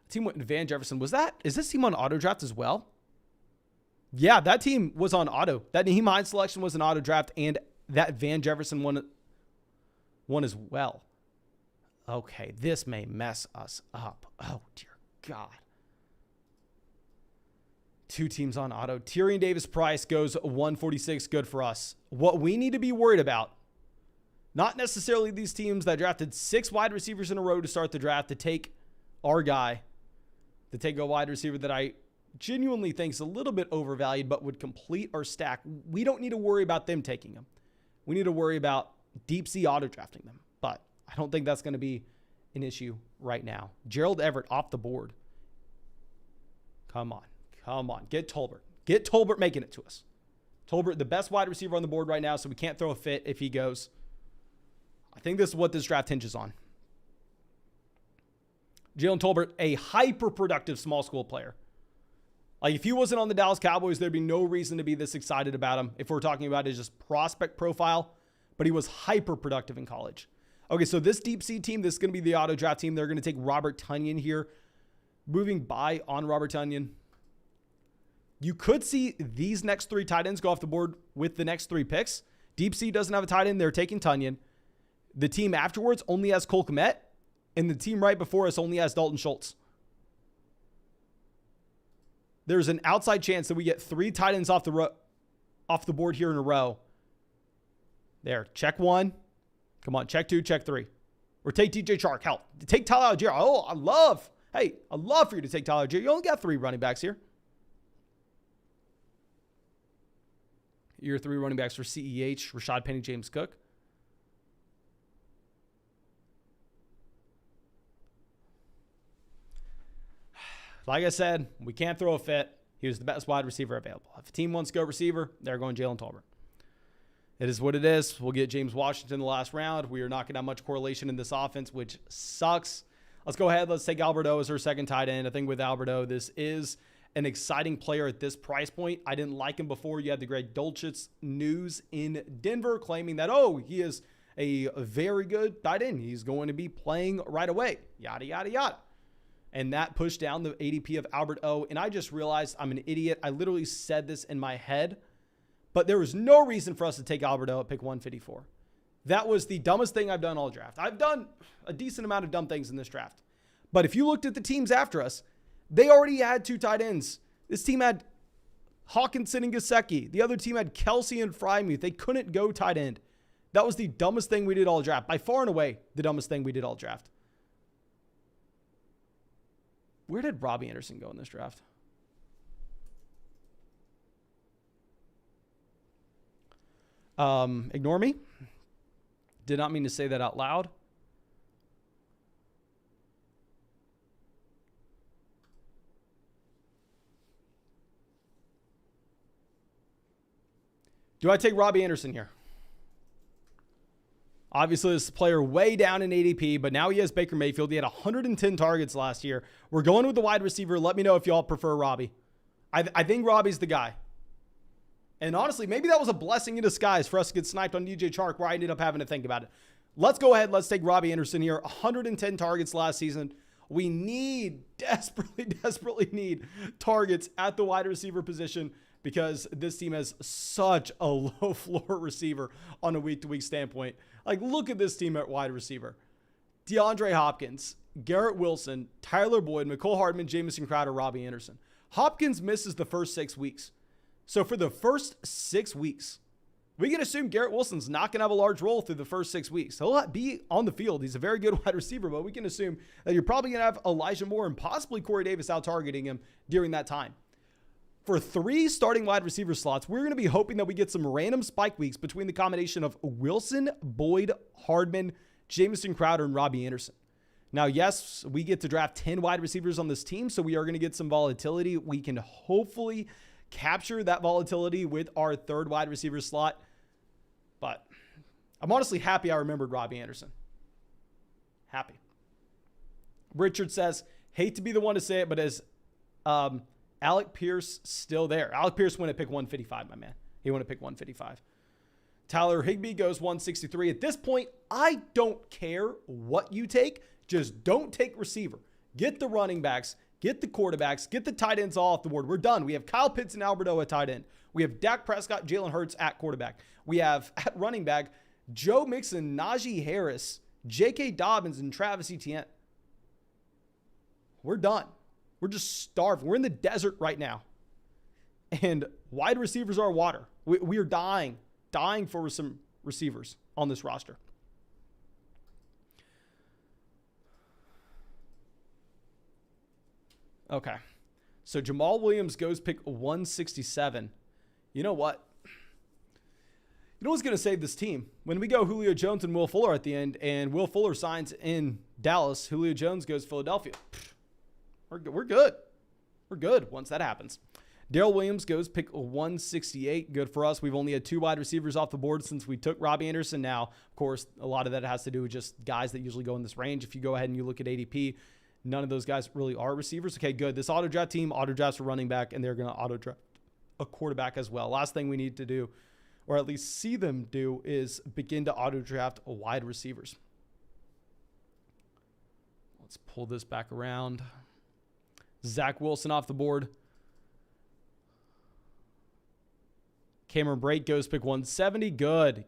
Speaker 1: Team went Van Jefferson. Is this team on auto draft as well? Yeah, that team was on auto. That Nyheim Hines selection was an auto draft, and that Van Jefferson one as well. Okay, this may mess us up. Oh, dear God. 2 teams on auto. Tyrion Davis-Price goes 146. Good for us. What we need to be worried about, not necessarily these teams that drafted 6 wide receivers in a row to start the draft to take our guy, to take a wide receiver that I genuinely think is a little bit overvalued but would complete our stack. We don't need to worry about them taking him. We need to worry about Deep Sea auto drafting them. But I don't think that's going to be an issue right now. Gerald Everett off the board. Come on. Come on. Get Tolbert. Get Tolbert making it to us. Tolbert, the best wide receiver on the board right now, so we can't throw a fit if he goes. I think this is what this draft hinges on. Jalen Tolbert, a hyper-productive small school player. Like, if he wasn't on the Dallas Cowboys, there'd be no reason to be this excited about him if we're talking about his just prospect profile. But he was hyper-productive in college. Okay, so this Deep Sea team, this is going to be the auto draft team. They're going to take Robert Tonyan here. Moving by on Robert Tonyan. You could see these next 3 tight ends go off the board with the next 3 picks. Deep Sea doesn't have a tight end. They're taking Tonyan. The team afterwards only has Cole Kmet. And the team right before us only has Dalton Schultz. There's an outside chance that we get 3 tight ends off the board here in a row. There, check 1. Come on, check 2, check 3. Or take DJ Chark. Hell, take Tyler Algier. Oh, I love for you to take Tyler Algier. You only got 3 running backs here. Your 3 running backs for CEH, Rashad Penny, James Cook. Like I said, we can't throw a fit. He was the best wide receiver available. If a team wants to go receiver, they're going Jalen Tolbert. It is what it is. We'll get James Washington in the last round. We are not going to have much correlation in this offense, which sucks. Let's go ahead. Let's take Alberto as our second tight end. I think with Alberto, this is an exciting player at this price point. I didn't like him before. You had the Greg Dulcich news in Denver claiming that, he is a very good tight end. He's going to be playing right away. Yada, yada, yada. And that pushed down the ADP of Albert O. And I just realized I'm an idiot. I literally said this in my head. But there was no reason for us to take Albert O at pick 154. That was the dumbest thing I've done all draft. I've done a decent amount of dumb things in this draft. But if you looked at the teams after us, they already had 2 tight ends. This team had Hawkinson and Gesicki. The other team had Kelsey and Freiermuth. They couldn't go tight end. That was the dumbest thing we did all draft. By far and away, the dumbest thing we did all draft. Where did Robbie Anderson go in this draft? Ignore me. Did not mean to say that out loud. Do I take Robbie Anderson here? Obviously, this is a player way down in ADP, but now he has Baker Mayfield. He had 110 targets last year. We're going with the wide receiver. Let me know if y'all prefer Robbie. I think Robbie's the guy. And honestly, maybe that was a blessing in disguise for us to get sniped on DJ Chark where I ended up having to think about it. Let's go ahead. Let's take Robbie Anderson here. 110 targets last season. We desperately need targets at the wide receiver position. because this team has such a low floor receiver on a week-to-week standpoint. Like, look at this team at wide receiver. DeAndre Hopkins, Garrett Wilson, Tyler Boyd, Mecole Hardman, Jamison Crowder, Robbie Anderson. Hopkins misses the first 6 weeks. So for the first 6 weeks, we can assume Garrett Wilson's not going to have a large role through the first 6 weeks. He'll be on the field. He's a very good wide receiver, but we can assume that you're probably going to have Elijah Moore and possibly Corey Davis out targeting him during that time. For 3 starting wide receiver slots, we're going to be hoping that we get some random spike weeks between the combination of Wilson, Boyd, Hardman, Jamison Crowder, and Robbie Anderson. Now, yes, we get to draft 10 wide receivers on this team, so we are going to get some volatility. We can hopefully capture that volatility with our 3rd wide receiver slot. But I'm honestly happy I remembered Robbie Anderson. Happy. Richard says, hate to be the one to say it, but is Alec Pierce still there? Alec Pierce went at pick 155, my man. He went at pick 155. Tyler Higbee goes 163. At this point, I don't care what you take. Just don't take receiver. Get the running backs, get the quarterbacks, get the tight ends all off the board. We're done. We have Kyle Pitts and Alberto at tight end. We have Dak Prescott, Jalen Hurts at quarterback. We have at running back, Joe Mixon, Najee Harris, J.K. Dobbins, and Travis Etienne. We're done. We're just starving. We're in the desert right now. And wide receivers are water. We are dying for some receivers on this roster. Okay. So Jamal Williams goes pick 167. You know what? You know what's going to save this team? When we go Julio Jones and Will Fuller at the end, and Will Fuller signs in Dallas, Julio Jones goes Philadelphia. We're good. We're good once that happens. Darrell Williams goes pick 168. Good for us. We've only had 2 wide receivers off the board since we took Robbie Anderson. Now, of course, a lot of that has to do with just guys that usually go in this range. If you go ahead and you look at ADP, none of those guys really are receivers. Okay, good. This auto draft team auto drafts a running back, and they're going to auto draft a quarterback as well. Last thing we need to do, or at least see them do, is begin to auto draft wide receivers. Let's pull this back around. Zach Wilson off the board. Cameron Brate goes pick 170. Good.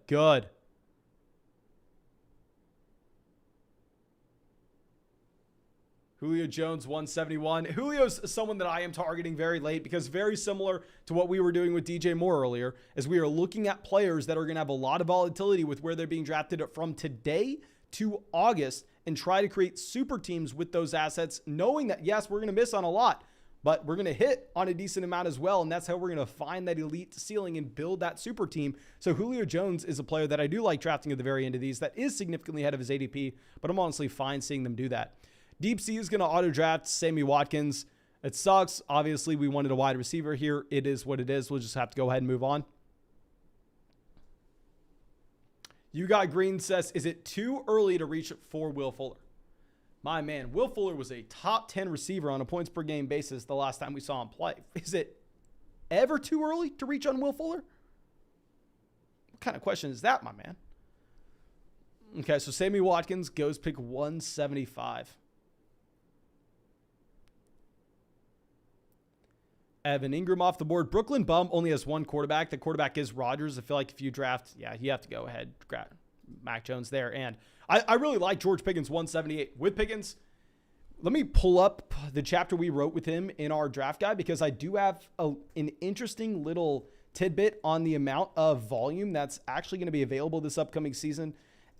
Speaker 1: Julio Jones, 171. Julio's someone that I am targeting very late because very similar to what we were doing with DJ Moore earlier, as we are looking at players that are going to have a lot of volatility with where they're being drafted from today to August and try to create super teams with those assets, knowing that, yes, we're going to miss on a lot, but we're going to hit on a decent amount as well, and that's how we're going to find that elite ceiling and build that super team. So Julio Jones is a player that I do like drafting at the very end of these that is significantly ahead of his ADP, but I'm honestly fine seeing them do that. Deep Sea is going to auto draft Sammy Watkins. It sucks. Obviously, we wanted a wide receiver here. It is what it is. We'll just have to go ahead and move on. You Got Green says, is it too early to reach for Will Fuller? My man, Will Fuller was a top 10 receiver on a points per game basis the last time we saw him play. Is it ever too early to reach on Will Fuller? What kind of question is that, my man? Okay, so Sammy Watkins goes pick 175. Evan Ingram off the board. Brooklyn Bum only has 1 quarterback. The quarterback is Rodgers. I feel like if you draft, you have to go ahead, grab Mac Jones there. And I really like George Pickens, 178. With Pickens, let me pull up the chapter we wrote with him in our draft guide, because I do have an interesting little tidbit on the amount of volume that's actually going to be available this upcoming season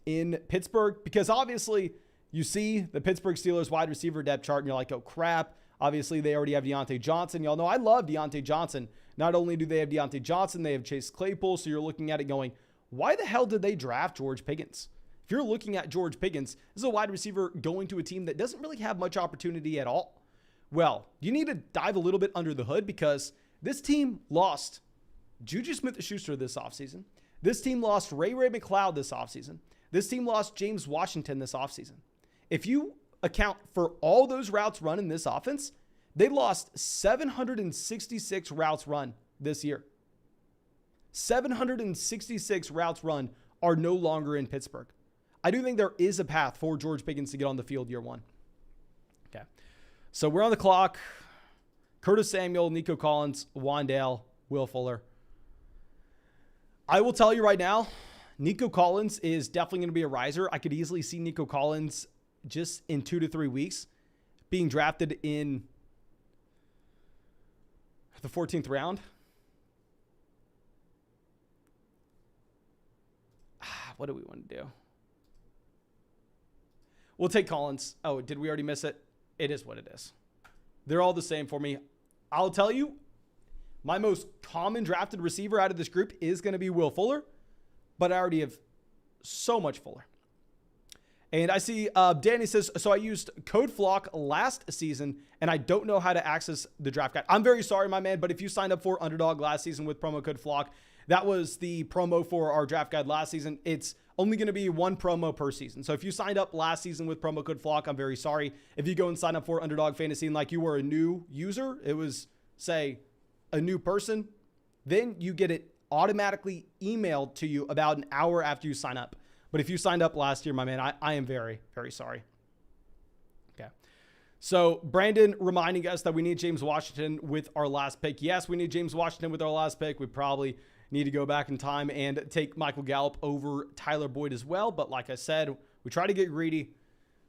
Speaker 1: in Pittsburgh. Because obviously you see the Pittsburgh Steelers wide receiver depth chart and you're like, oh crap. Obviously, they already have Deontay Johnson. Y'all know I love Deontay Johnson. Not only do they have Deontay Johnson, they have Chase Claypool. So you're looking at it going, why the hell did they draft George Pickens? If you're looking at George Pickens, this is a wide receiver going to a team that doesn't really have much opportunity at all. Well, you need to dive a little bit under the hood, because this team lost Juju Smith-Schuster this offseason. This team lost Ray McCloud this offseason. This team lost James Washington this offseason. If you account for all those routes run in this offense, they lost 766 routes run this year. 766 routes run are no longer in Pittsburgh. I do think there is a path for George Pickens to get on the field year 1. Okay. So we're on the clock. Curtis Samuel, Nico Collins, Wandale, Will Fuller. I will tell you right now, Nico Collins is definitely going to be a riser. I could easily see Nico Collins just in 2 to 3 weeks being drafted in the 14th round. What do we want to do? We'll take Collins. Oh, did we already miss it? It is what it is. They're all the same for me. I'll tell you, my most common drafted receiver out of this group is going to be Will Fuller, but I already have so much Fuller. And I see Danny says, so I used Code Flock last season, and I don't know how to access the draft guide. I'm very sorry, my man, but if you signed up for Underdog last season with promo code Flock, that was the promo for our draft guide last season. It's only going to be one promo per season. So if you signed up last season with promo code Flock, I'm very sorry. If you go and sign up for Underdog Fantasy and like you were a new user, it was, say, a new person, then you get it automatically emailed to you about an hour after you sign up. But if you signed up last year, my man, I am very, very sorry. Okay. So Brandon reminding us that we need James Washington with our last pick. Yes, we need James Washington with our last pick. We probably need to go back in time and take Michael Gallup over Tyler Boyd as well. But like I said, we try to get greedy.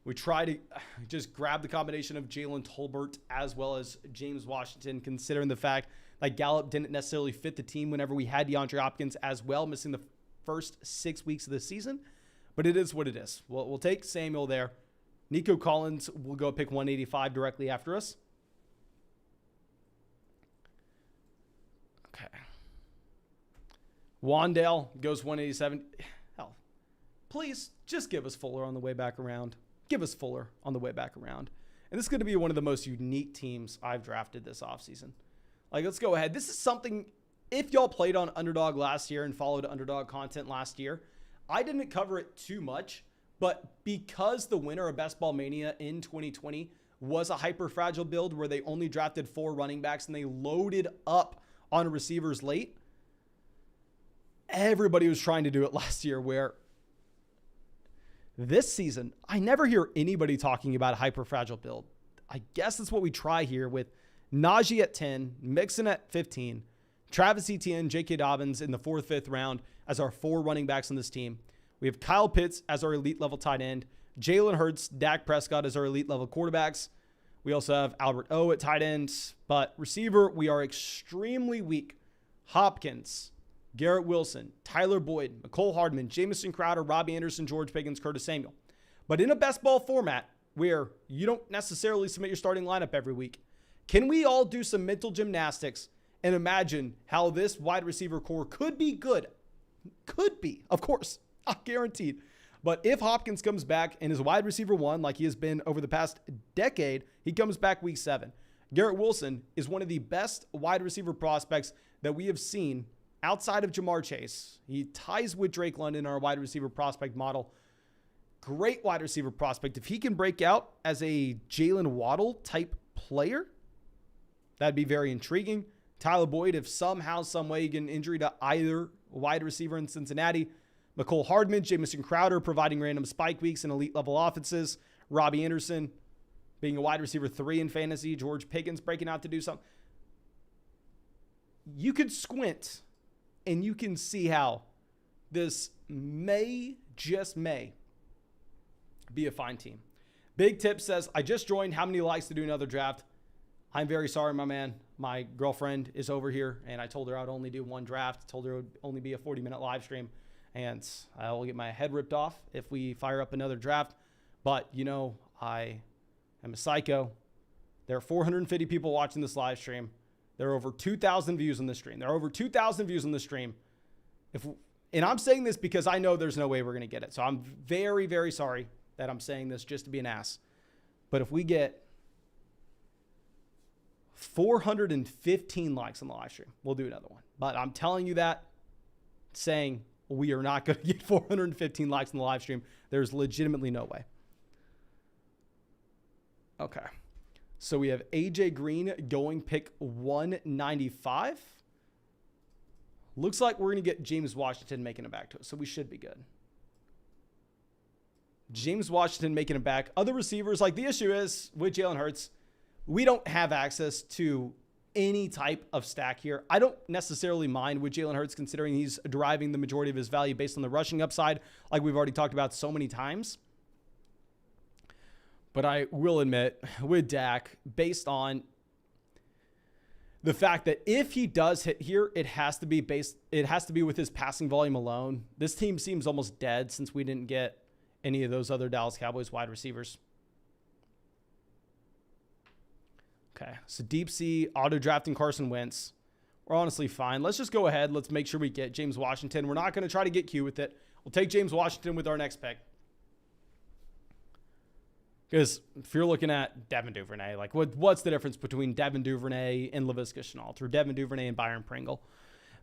Speaker 1: We try to just grab the combination of Jalen Tolbert as well as James Washington, considering the fact that Gallup didn't necessarily fit the team whenever we had DeAndre Hopkins as well, missing the first 6 weeks of the season. But it is what it is. We'll take Samuel there. Nico Collins will go pick 185 directly after us. Okay. Wandale goes 187. Hell, please just give us Fuller on the way back around. Give us Fuller on the way back around. And this is going to be one of the most unique teams I've drafted this offseason. Like, let's go ahead. This is something, if y'all played on Underdog last year and followed Underdog content last year, I didn't cover it too much, but because the winner of Best Ball Mania in 2020 was a hyper fragile build where they only drafted 4 running backs and they loaded up on receivers late, everybody was trying to do it last year, where this season, I never hear anybody talking about a hyper fragile build. I guess that's what we try here with Najee at 10, Mixon at 15, Travis Etienne, J.K. Dobbins in the 4th, 5th round as our 4 running backs on this team. We have Kyle Pitts as our elite level tight end, Jalen Hurts, Dak Prescott as our elite level quarterbacks. We also have Albert O at tight end, but receiver, we are extremely weak. Hopkins, Garrett Wilson, Tyler Boyd, Mecole Hardman, Jamison Crowder, Robbie Anderson, George Pickens, Curtis Samuel. But in a best ball format where you don't necessarily submit your starting lineup every week, can we all do some mental gymnastics and imagine how this wide receiver core could be good? Could be, of course, not guaranteed. But if Hopkins comes back and is wide receiver 1 like he has been over the past decade, he comes back week 7. Garrett Wilson is one of the best wide receiver prospects that we have seen outside of Jamar Chase. He ties with Drake London, our wide receiver prospect model. Great wide receiver prospect. If he can break out as a Jalen Waddle type player, that'd be very intriguing. Tyler Boyd, if somehow, some way you get an injury to either wide receiver in Cincinnati. Mecole Hardman, Jamison Crowder providing random spike weeks in elite level offenses. Robbie Anderson being a wide receiver 3 in fantasy. George Pickens breaking out to do something. You could squint and you can see how this may, just may, be a fine team. Big Tip says, I just joined. How many likes to do another draft? I'm very sorry, my man. My girlfriend is over here, and I told her I'd only do 1 draft. Told her it would only be a 40-minute live stream, and I will get my head ripped off if we fire up another draft. But, you know, I am a psycho. There are 450 people watching this live stream. There are over 2,000 views on this stream. There are over 2,000 views on this stream. And I'm saying this because I know there's no way we're going to get it. So I'm very, very sorry that I'm saying this just to be an ass. But if we get 415 likes on the live stream, we'll do another one. But I'm telling you that, saying we are not going to get 415 likes on the live stream. There's legitimately no way. Okay. So we have AJ Green going pick 195. Looks like we're going to get James Washington making it back to us. So we should be good. James Washington making it back. Other receivers, like the issue is with Jalen Hurts, we don't have access to any type of stack here. I don't necessarily mind with Jalen Hurts considering he's deriving the majority of his value based on the rushing upside, like we've already talked about so many times. But I will admit with Dak, based on the fact that if he does hit here, it has to be with his passing volume alone. This team seems almost dead since we didn't get any of those other Dallas Cowboys wide receivers. Okay, so deep C, auto drafting Carson Wentz. We're honestly fine. Let's just go ahead. Let's make sure we get James Washington. We're not going to try to get Q with it. We'll take James Washington with our next pick. Because if you're looking at Devin Duvernay, like what's the difference between Devin Duvernay and Laviska Shenault, or Devin Duvernay and Byron Pringle?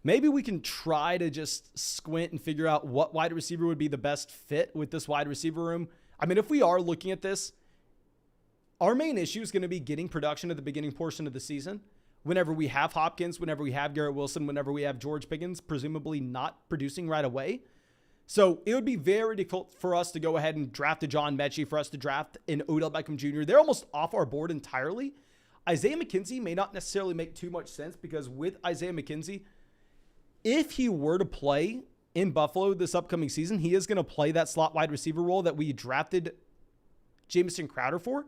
Speaker 1: Maybe we can try to just squint and figure out what wide receiver would be the best fit with this wide receiver room. I mean, if we are looking at this, our main issue is going to be getting production at the beginning portion of the season. Whenever we have Hopkins, whenever we have Garrett Wilson, whenever we have George Pickens, presumably not producing right away. So it would be very difficult for us to go ahead and draft a John Mechie, for us to draft an Odell Beckham Jr. They're almost off our board entirely. Isaiah McKenzie may not necessarily make too much sense because with Isaiah McKenzie, if he were to play in Buffalo this upcoming season, he is going to play that slot wide receiver role that we drafted Jamison Crowder for.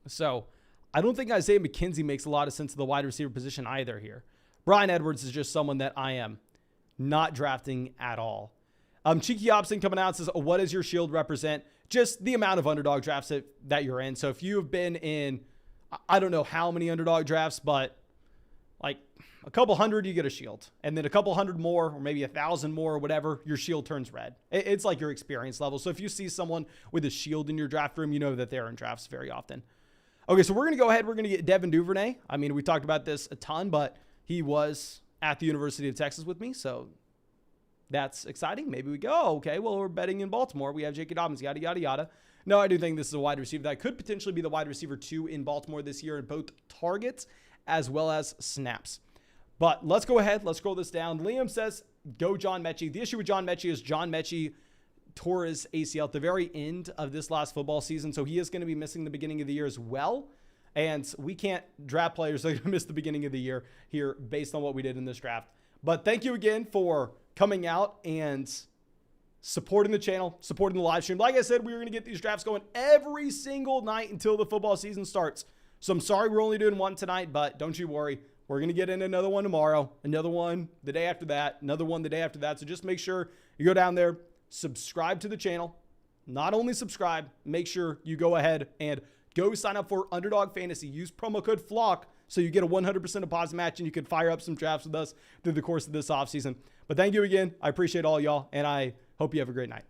Speaker 1: So I don't think Isaiah McKenzie makes a lot of sense to the wide receiver position either here. Bryan Edwards is just someone that I am not drafting at all. Cheeky Hobson coming out says, what does your shield represent? Just the amount of underdog drafts that you're in. So if you've been in, I don't know how many underdog drafts, but like a couple hundred, you get a shield. And then a couple hundred more, or maybe 1,000 more or whatever, your shield turns red. It's like your experience level. So if you see someone with a shield in your draft room, you know that they're in drafts very often. Okay, so we're going to go ahead. We're going to get Devin Duvernay. I mean, we talked about this a ton, but he was at the University of Texas with me, so that's exciting. Maybe we go, okay, well, we're betting in Baltimore. We have J.K. Dobbins, yada, yada, yada. No, I do think this is a wide receiver that could potentially be the wide receiver 2 in Baltimore this year in both targets as well as snaps. But let's go ahead. Let's scroll this down. Liam says, go John Mechie. The issue with John Mechie is John Mechie tore his ACL at the very end of this last football season, so he is going to be missing the beginning of the year as well. And we can't draft players that are going to miss the beginning of the year here based on what we did in this draft. But thank you again for coming out and supporting the channel, supporting the live stream. Like I said, we were going to get these drafts going every single night until the football season starts. So I'm sorry we're only doing one tonight, but don't you worry. We're going to get in another one tomorrow, another one the day after that, another one the day after that. So just make sure you go down there, subscribe to the channel. Not only subscribe, make sure you go ahead and go sign up for Underdog Fantasy. Use promo code FLOCK so you get a 100% deposit match and you can fire up some drafts with us through the course of this offseason. But thank you again. I appreciate all y'all, and I hope you have a great night.